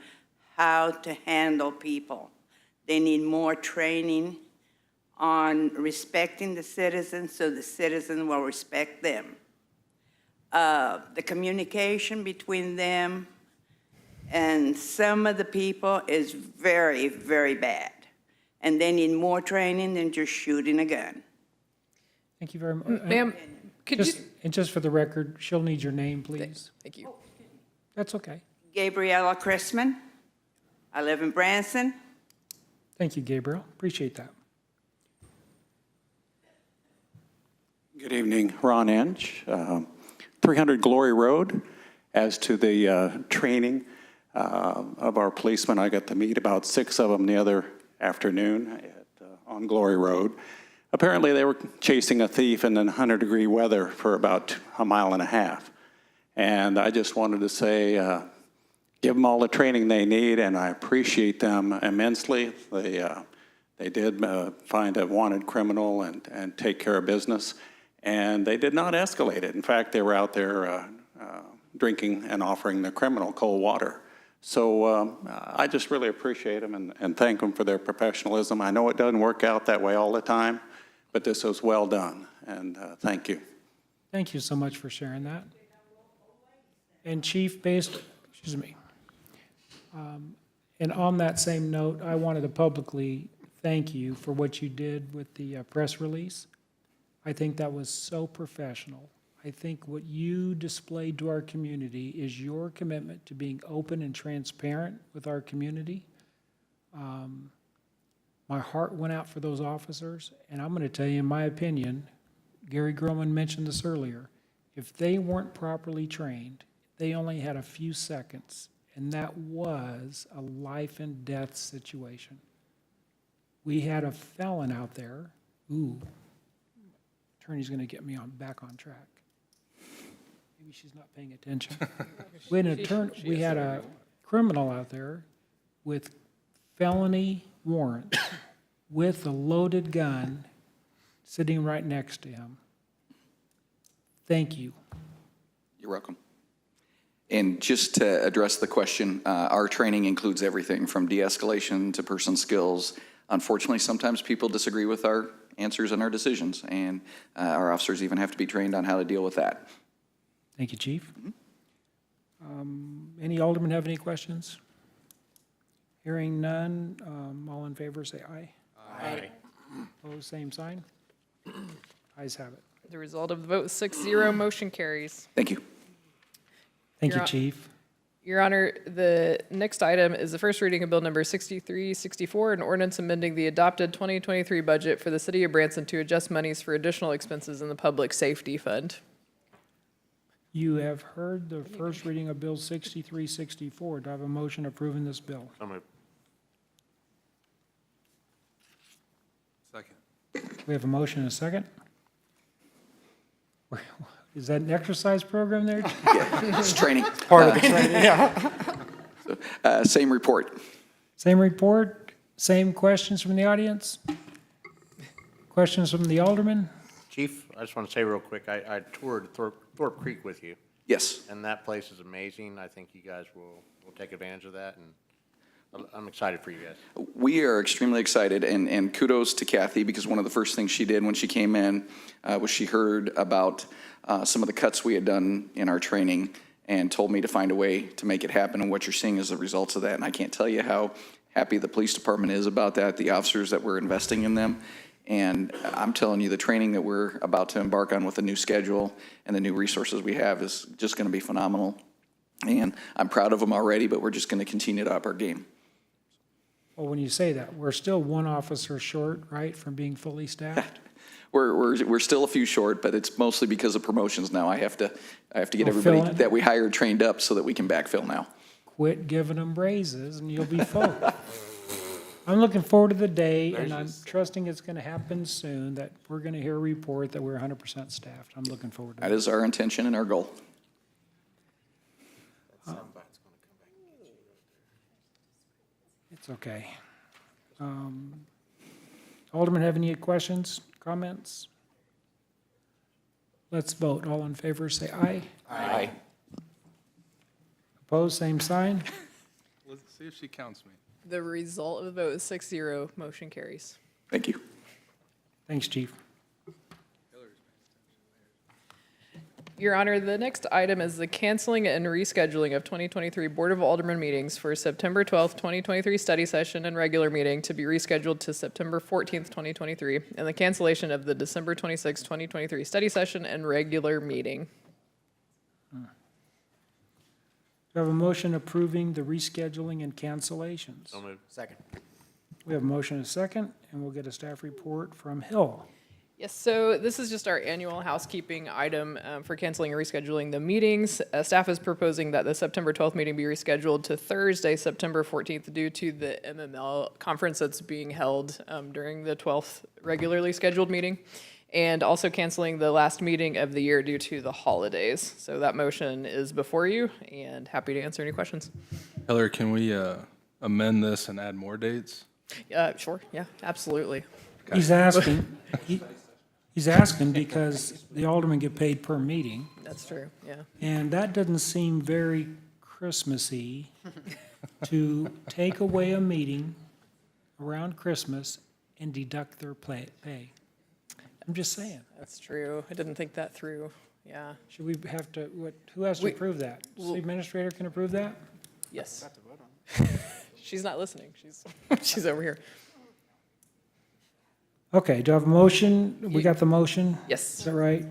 how to handle people. They need more training on respecting the citizens so the citizens will respect them. The communication between them and some of the people is very, very bad. And they need more training than just shooting a gun. Thank you very much. Ma'am, could you? And just for the record, she'll need your name, please. Thank you. That's okay. Gabriella Chrisman. I live in Branson. Thank you, Gabriel. Appreciate that. Good evening, Ron Inch, 300 Glory Road. As to the training of our policemen, I got to meet about 6 of them the other afternoon on Glory Road. Apparently they were chasing a thief in 100-degree weather for about a mile and a half. And I just wanted to say, give them all the training they need, and I appreciate them immensely. They did find a wanted criminal and take care of business, and they did not escalate it. In fact, they were out there drinking and offering the criminal cold water. So I just really appreciate them and thank them for their professionalism. I know it doesn't work out that way all the time, but this was well done, and thank you. Thank you so much for sharing that. And Chief, excuse me. And on that same note, I wanted to publicly thank you for what you did with the press release. I think that was so professional. I think what you displayed to our community is your commitment to being open and transparent with our community. My heart went out for those officers, and I'm going to tell you, in my opinion, Gary Groman mentioned this earlier, if they weren't properly trained, they only had a few seconds, and that was a life and death situation. We had a felon out there. Ooh, attorney's going to get me back on track. Maybe she's not paying attention. We had a criminal out there with felony warrant with a loaded gun sitting right next to him. Thank you. You're welcome. And just to address the question, our training includes everything from de-escalation to person skills. Unfortunately, sometimes people disagree with our answers and our decisions, and our officers even have to be trained on how to deal with that. Thank you, Chief. Any aldermen have any questions? Hearing none, all in favor say aye. Aye. Opposed, same sign. Ayes have it. The result of the vote is 6-0, motion carries. Thank you. Thank you, Your Chief. Your Honor, the next item is the first reading of Bill Number 6364, an ordinance amending the adopted 2023 budget for the City of Branson to adjust monies for additional expenses in the Public Safety Fund. You have heard the first reading of Bill 6364. Do I have a motion approving this bill? So moved. Second. We have a motion and a second? Is that an exercise program there? Yeah, it's training. Part of the training, yeah. Same report. Same report, same questions from the audience? Questions from the alderman? Chief, I just want to say real quick, I toured Thorpe Creek with you. Yes. And that place is amazing. I think you guys will take advantage of that, and I'm excited for you guys. We are extremely excited, and kudos to Kathy, because one of the first things she did when she came in was she heard about some of the cuts we had done in our training and told me to find a way to make it happen, and what you're seeing is the results of that. And I can't tell you how happy the police department is about that, the officers that we're investing in them. And I'm telling you, the training that we're about to embark on with the new schedule and the new resources we have is just going to be phenomenal. And I'm proud of them already, but we're just going to continue to up our game. Well, when you say that, we're still one officer short, right, from being fully staffed? We're still a few short, but it's mostly because of promotions now. I have to get everybody that we hired trained up so that we can backfill now. Quit giving them raises and you'll be full. I'm looking forward to the day, and I'm trusting it's going to happen soon, that we're going to hear a report that we're 100% staffed. I'm looking forward to that. That is our intention and our goal. It's okay. Alderman, have any questions, comments? Let's vote. All in favor, say aye. Aye. Opposed, same sign. Let's see if she counts me. The result of the vote is 6-0, motion carries. Thank you. Thanks, Chief. Your Honor, the next item is the canceling and rescheduling of 2023 Board of Aldermen meetings for September 12th, 2023 study session and regular meeting to be rescheduled to September 14th, 2023, and the cancellation of the December 26th, 2023 study session and regular meeting. Do I have a motion approving the rescheduling and cancellations? So moved. Second. We have a motion and a second, and we'll get a staff report from Hill. Yes, so this is just our annual housekeeping item for canceling and rescheduling the meetings. Staff is proposing that the September 12th meeting be rescheduled to Thursday, September 14th, due to the MML conference that's being held during the 12th regularly scheduled meeting, and also canceling the last meeting of the year due to the holidays. So that motion is before you, and happy to answer any questions. Hillary, can we amend this and add more dates? Sure, yeah, absolutely. He's asking, he's asking because the aldermen get paid per meeting, That's true, yeah. and that doesn't seem very Christmassy to take away a meeting around Christmas and deduct their pay. I'm just saying. That's true. I didn't think that through, yeah. Should we have to, who has to approve that? City administrator can approve that? Yes. She's not listening. She's over here. Okay, do I have a motion? We got the motion? Yes. Is that right?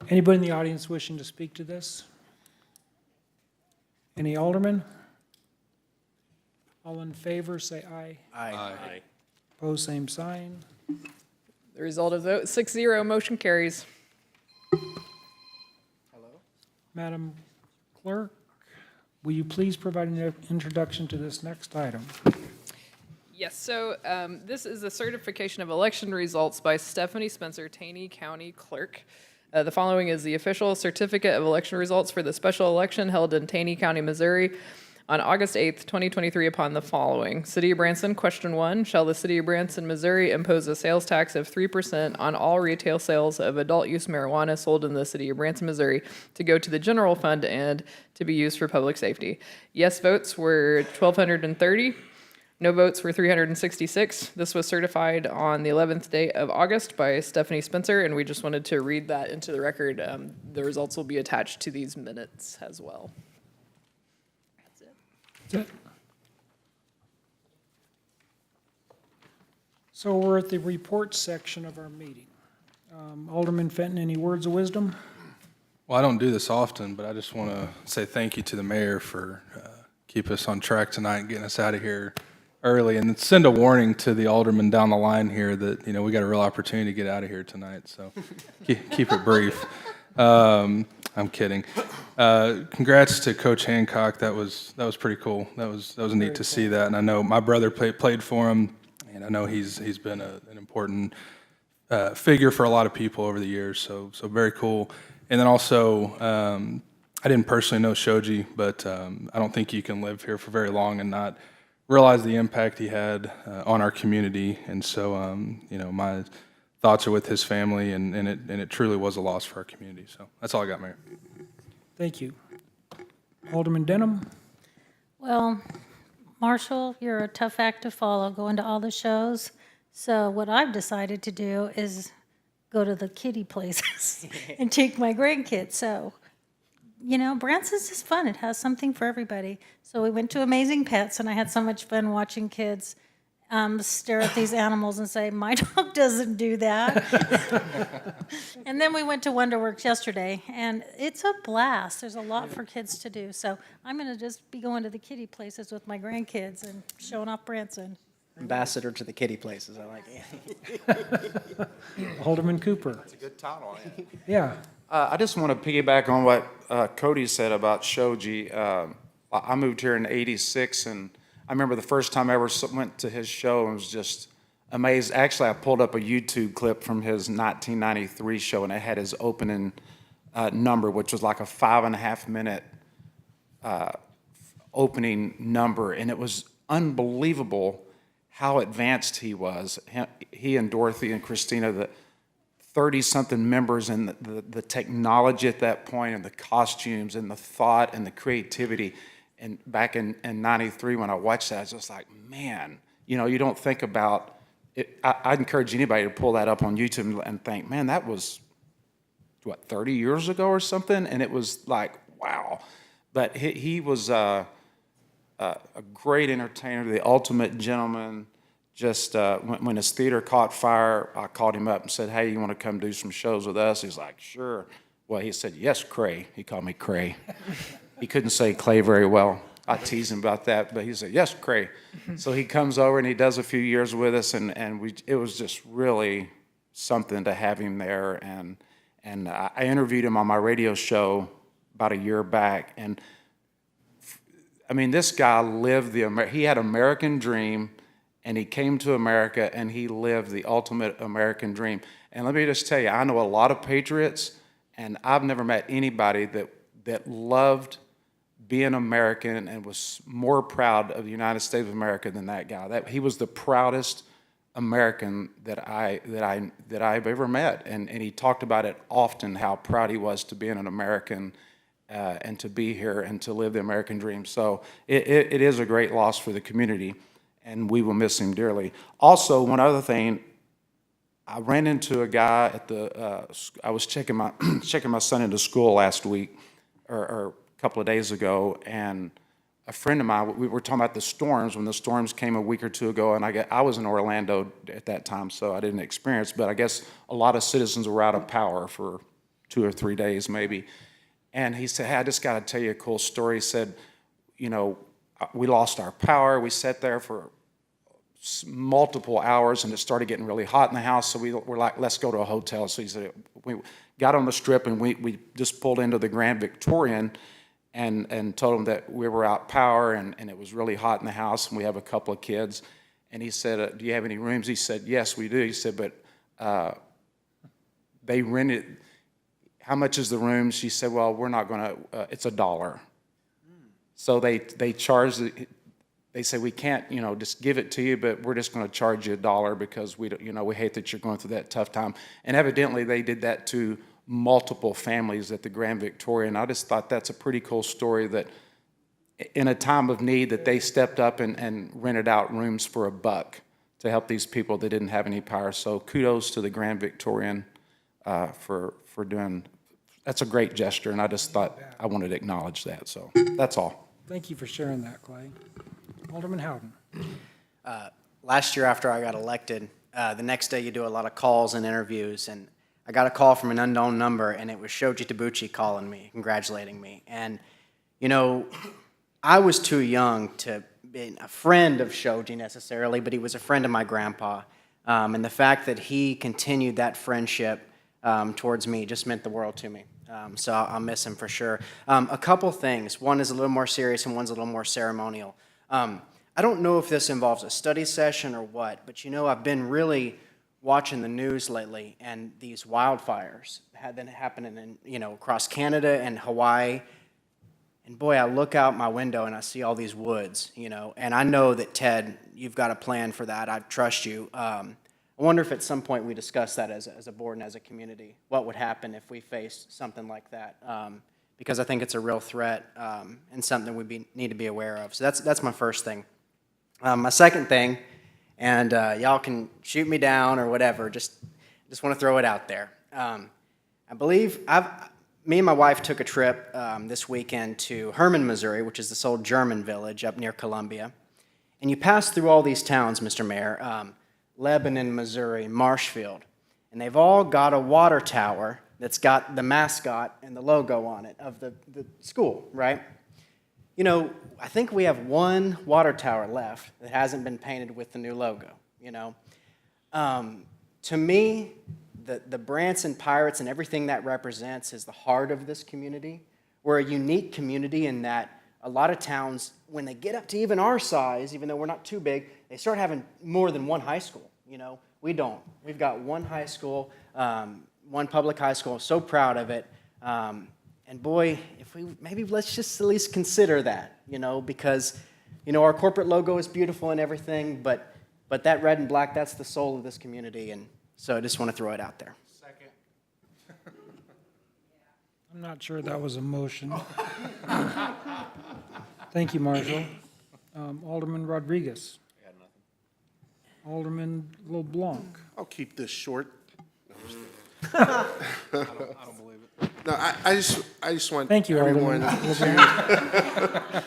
Anybody in the audience wishing to speak to this? Any aldermen? All in favor, say aye. Aye. Opposed, same sign. The result of the vote, 6-0, motion carries. Madam Clerk, will you please provide an introduction to this next item? Yes, so this is a certification of election results by Stephanie Spencer, Taney County Clerk. The following is the official certificate of election results for the special election held in Taney County, Missouri on August 8th, 2023 upon the following. City of Branson, question 1, shall the City of Branson, Missouri impose a sales tax of 3% on all retail sales of adult use marijuana sold in the City of Branson, Missouri to go to the general fund and to be used for public safety? Yes votes were 1,230. No votes were 366. This was certified on the 11th day of August by Stephanie Spencer, and we just wanted to read that into the record. The results will be attached to these minutes as well. That's it. That's it. So we're at the reports section of our meeting. Alderman Fenton, any words of wisdom? Well, I don't do this often, but I just want to say thank you to the mayor for keeping us on track tonight and getting us out of here early, and send a warning to the aldermen down the line here that, we got a real opportunity to get out of here tonight, so keep it brief. I'm kidding. Congrats to Coach Hancock. That was pretty cool. That was neat to see that, and I know my brother played for him, and I know he's been an important figure for a lot of people over the years, so very cool. And then also, I didn't personally know Shoji, but I don't think you can live here for very long and not realize the impact he had on our community. And so, my thoughts are with his family, and it truly was a loss for our community. So that's all I got, Mayor. Thank you. Alderman Denham? Well, Marshall, you're a tough act to follow, going to all the shows. So what I've decided to do is go to the kiddie places and take my grandkids. So, Branson's just fun. It has something for everybody. So we went to Amazing Pets, and I had so much fun watching kids stare at these animals and say, my dog doesn't do that. And then we went to WonderWorks yesterday, and it's a blast. There's a lot for kids to do. So I'm going to just be going to the kiddie places with my grandkids and showing off Branson. Ambassador to the kiddie places, I like it. Alderman Cooper? That's a good title. Yeah. I just want to piggyback on what Cody said about Shoji. I moved here in '86, and I remember the first time I ever went to his show and was just amazed. Actually, I pulled up a YouTube clip from his 1993 show, and it had his opening number, which was like a 5.5-minute opening number, and it was unbelievable how advanced he was. He and Dorothy and Christina, 30-something members, and the technology at that point, and the costumes, and the thought, and the creativity. And back in 93, when I watched that, I was just like, man, you know, you don't think about it. I'd encourage anybody to pull that up on YouTube and think, man, that was, what, 30 years ago or something? And it was like, wow. But he was a great entertainer, the ultimate gentleman. Just when his theater caught fire, I called him up and said, hey, you want to come do some shows with us? He's like, sure. Well, he said, yes, Cray. He called me Cray. He couldn't say Clay very well. I teased him about that, but he said, yes, Cray. So he comes over and he does a few years with us, and it was just really something to have him there. And I interviewed him on my radio show about a year back, and I mean, this guy lived he had an American dream, and he came to America and he lived the ultimate American dream. And let me just tell you, I know a lot of patriots, and I've never met anybody that loved being American and was more proud of the United States of America than that guy. He was the proudest American that I've ever met, and he talked about it often, how proud he was to be an American and to be here and to live the American dream. So it is a great loss for the community, and we will miss him dearly. Also, one other thing, I ran into a guy at I was checking my son into school last week, or a couple of days ago, and a friend of mine, we were talking about the storms, when the storms came a week or two ago, and I was in Orlando at that time, so I didn't experience, but I guess a lot of citizens were out of power for 2 or 3 days maybe. And he said, hey, I just got to tell you a cool story. He said, you know, we lost our power. We sat there for multiple hours, and it started getting really hot in the house, so we were like, let's go to a hotel. So he said, we got on the Strip, and we just pulled into the Grand Victorian and told him that we were out power, and it was really hot in the house, and we have a couple of kids. And he said, do you have any rooms? He said, yes, we do. He said, but they rented, how much is the room? She said, well, we're not going to, it's $1. So they charged, they said, we can't, you know, just give it to you, but we're just going to charge you $1 because we hate that you're going through that tough time. And evidently they did that to multiple families at the Grand Victorian. I just thought that's a pretty cool story, that in a time of need that they stepped up and rented out rooms for $1 to help these people that didn't have any power. So kudos to the Grand Victorian for doing, that's a great gesture, and I just thought I wanted to acknowledge that. So that's all. Thank you for sharing that, Clay. Alderman Howden. Last year after I got elected, the next day you do a lot of calls and interviews, and I got a call from an unknown number, and it was Shoji Tabuchi calling me, congratulating me. And, you know, I was too young to be a friend of Shoji necessarily, but he was a friend of my grandpa. And the fact that he continued that friendship towards me just meant the world to me. So I'll miss him for sure. A couple things. One is a little more serious and one's a little more ceremonial. I don't know if this involves a study session or what, but you know, I've been really watching the news lately, and these wildfires have been happening in, you know, across Canada and Hawaii. And boy, I look out my window and I see all these woods, you know, and I know that, Ted, you've got a plan for that. I trust you. I wonder if at some point we discuss that as a board and as a community, what would happen if we faced something like that, because I think it's a real threat and something we need to be aware of. So that's my first thing. My second thing, and y'all can shoot me down or whatever, just want to throw it out there. I believe me and my wife took a trip this weekend to Herman, Missouri, which is this old German village up near Columbia. And you pass through all these towns, Mr. Mayor, Lebanon, Missouri, Marshfield, and they've all got a water tower that's got the mascot and the logo on it of the school, right? You know, I think we have one water tower left that hasn't been painted with the new logo, you know. To me, the Branson Pirates and everything that represents is the heart of this community. We're a unique community in that a lot of towns, when they get up to even our size, even though we're not too big, they start having more than one high school, you know. We don't. We've got one high school, one public high school. I'm so proud of it. And boy, maybe let's just at least consider that, you know, because, you know, our corporate logo is beautiful and everything, but that red and black, that's the soul of this community, and so I just want to throw it out there. Second. I'm not sure that was a motion. Thank you, Marshall. Alderman Rodriguez. Alderman LeBlanc. I'll keep this short. I don't believe it. No, I just want Thank you, everyone Alderman to,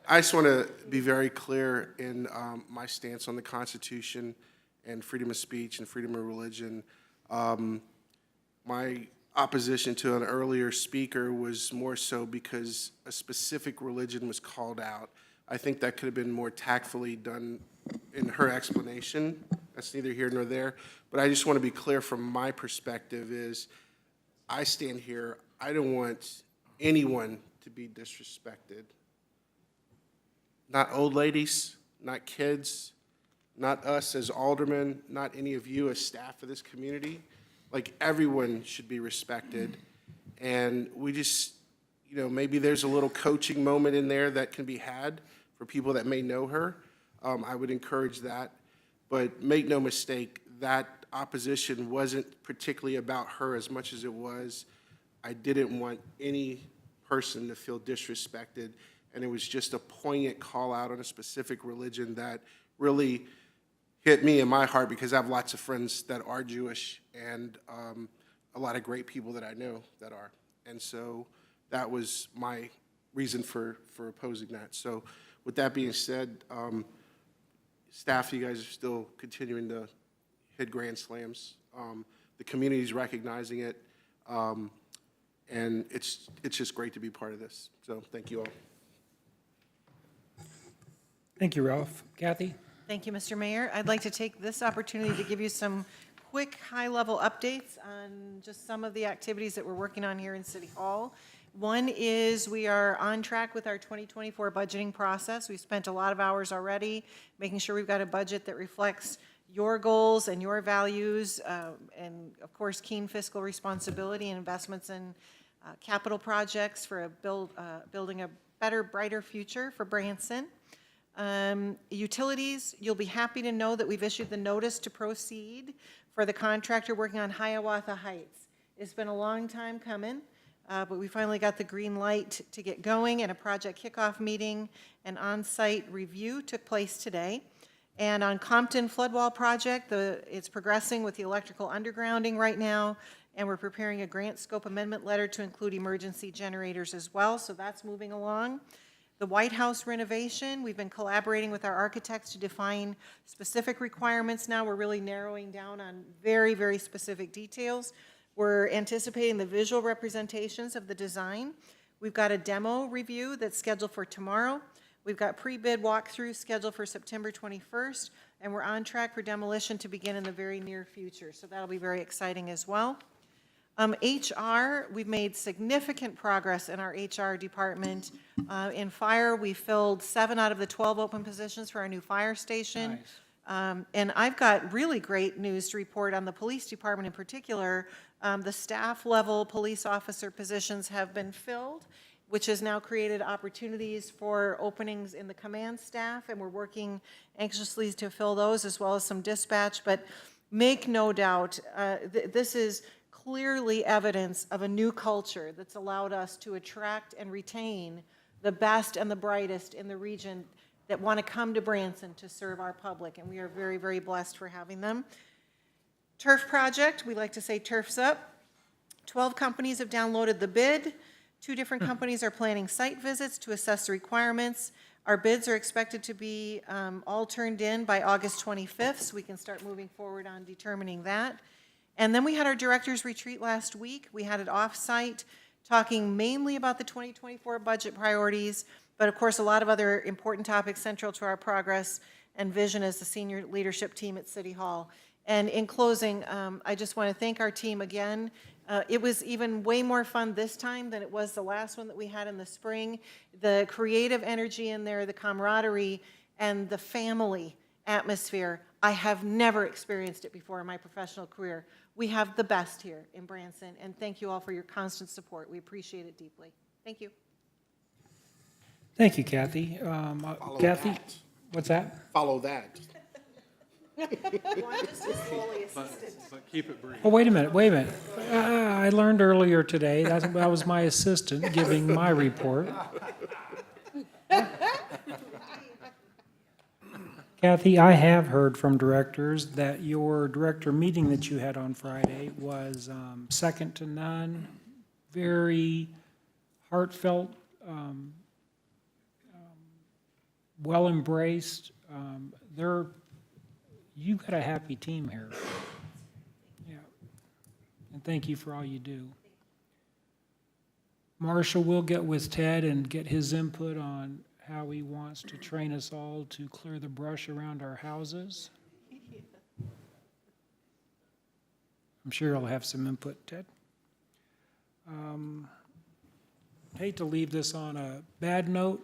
I just want to be very clear in my stance on the Constitution and freedom of speech and freedom of religion. My opposition to an earlier speaker was more so because a specific religion was called out. I think that could have been more tactfully done in her explanation. That's neither here nor there. But I just want to be clear from my perspective is I stand here, I don't want anyone to be disrespected. Not old ladies, not kids, not us as aldermen, not any of you as staff of this community. Like, everyone should be respected. And we just, you know, maybe there's a little coaching moment in there that can be had for people that may know her. I would encourage that. But make no mistake, that opposition wasn't particularly about her as much as it was. I didn't want any person to feel disrespected. And it was just a poignant call out on a specific religion that really hit me in my heart because I have lots of friends that are Jewish and a lot of great people that I know that are. And so that was my reason for opposing that. So with that being said, staff, you guys are still continuing to hit grand slams. The community's recognizing it, and it's just great to be part of this. So thank you all. Thank you, Ralph. Kathy? Thank you, Mr. Mayor. I'd like to take this opportunity to give you some quick, high-level updates on just some of the activities that we're working on here in City Hall. One is we are on track with our 2024 budgeting process. We've spent a lot of hours already making sure we've got a budget that reflects your goals and your values, and of course, keen fiscal responsibility and investments in capital projects for building a better, brighter future for Branson. Utilities, you'll be happy to know that we've issued the notice to proceed for the contractor working on Hiawatha Heights. It's been a long time coming, but we finally got the green light to get going, and a project kickoff meeting and on-site review took place today. And on Compton Floodwall Project, it's progressing with the electrical undergrounding right now, and we're preparing a grant scope amendment letter to include emergency generators as well, so that's moving along. The White House renovation, we've been collaborating with our architects to define specific requirements now. We're really narrowing down on very, very specific details. We're anticipating the visual representations of the design. We've got a demo review that's scheduled for tomorrow. We've got pre-bid walkthrough scheduled for September 21st, and we're on track for demolition to begin in the very near future. So that'll be very exciting as well. HR, we've made significant progress in our HR department. In fire, we filled 7 out of the 12 open positions for our new fire station. Nice. And I've got really great news to report on the police department in particular. The staff level police officer positions have been filled, which has now created opportunities for openings in the command staff, and we're working anxiously to fill those as well as some dispatch. But make no doubt, this is clearly evidence of a new culture that's allowed us to attract and retain the best and the brightest in the region that want to come to Branson to serve our public, and we are very, very blessed for having them. Turf project, we like to say turf's up. 12 companies have downloaded the bid. 2 different companies are planning site visits to assess the requirements. Our bids are expected to be all turned in by August 25th, so we can start moving forward on determining that. And then we had our director's retreat last week. We had it off-site, talking mainly about the 2024 budget priorities, but of course a lot of other important topics central to our progress and vision as the senior leadership team at City Hall. And in closing, I just want to thank our team again. It was even way more fun this time than it was the last one that we had in the spring. The creative energy in there, the camaraderie, and the family atmosphere, I have never experienced it before in my professional career. We have the best here in Branson, and thank you all for your constant support. We appreciate it deeply. Thank you. Thank you, Kathy. Kathy, that. what's that? Follow that. Oh, wait a minute, wait a minute. I learned earlier today, that was my assistant giving my report. Kathy, I have heard from directors that your director meeting that you had on Friday was second to none, very heartfelt, well embraced. You've got a happy team here. Yeah. And thank you for all you do. Marshall will get with Ted and get his input on how he wants to train us all to clear the brush around our houses. I'm sure he'll have some input, Ted. Hate to leave this on a bad note,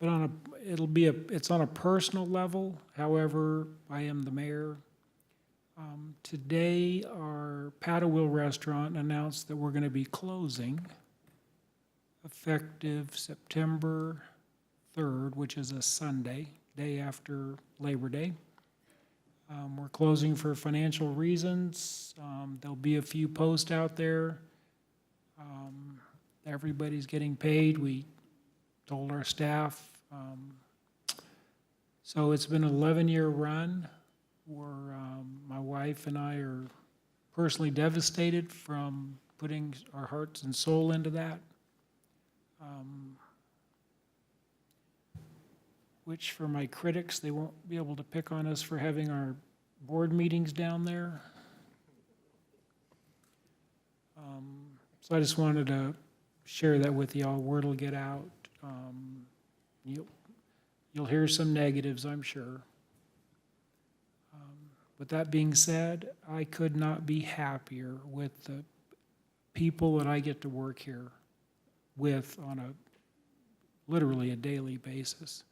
but it's on a personal level. However, I am the mayor. Today, our Paddle Wheel Restaurant announced that we're going to be closing effective September 3rd, which is a Sunday, day after Labor Day. We're closing for financial reasons. There'll be a few posts out there. Everybody's getting paid. We told our staff. So it's been an 11-year run where my wife and I are personally devastated from putting our hearts and soul into that. Which for my critics, they won't be able to pick on us for having our board meetings down there. So I just wanted to share that with y'all. Word will get out. You'll hear some negatives, I'm sure. With that being said, I could not be happier with the people that I get to work here with on literally a daily basis.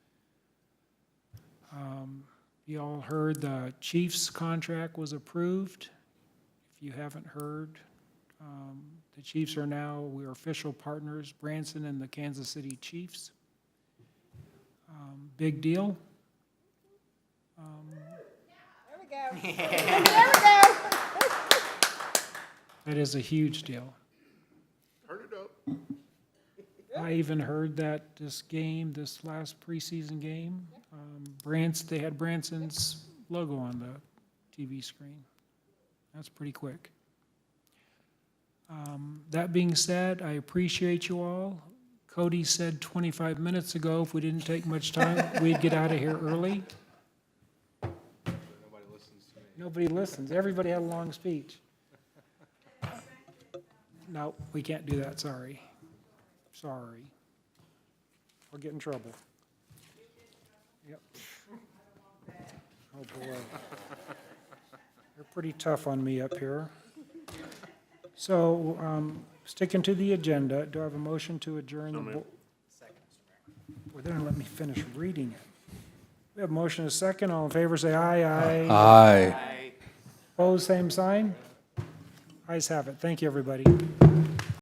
You all heard the Chiefs contract was approved. If you haven't heard, the Chiefs we're official partners, Branson and the Kansas City Chiefs. Big deal. There we go. That is a huge deal. Turn it up. I even heard that this last preseason game, they had Branson's logo on the TV screen. That's pretty quick. That being said, I appreciate you all. Cody said 25 minutes ago, if we didn't take much time, we'd get out of here early. Nobody listens. Everybody had a long speech. No, we can't do that, sorry. Sorry. We'll get in trouble. Yep. Oh, boy. They're pretty tough on me up here. So, sticking to the agenda, do I have a motion to adjourn the board? Well, they didn't let me finish reading it. We have a motion and a second. All in favor, say aye. Aye. Aye. Opposed, same sign. Ayes have it. Thank you, everybody.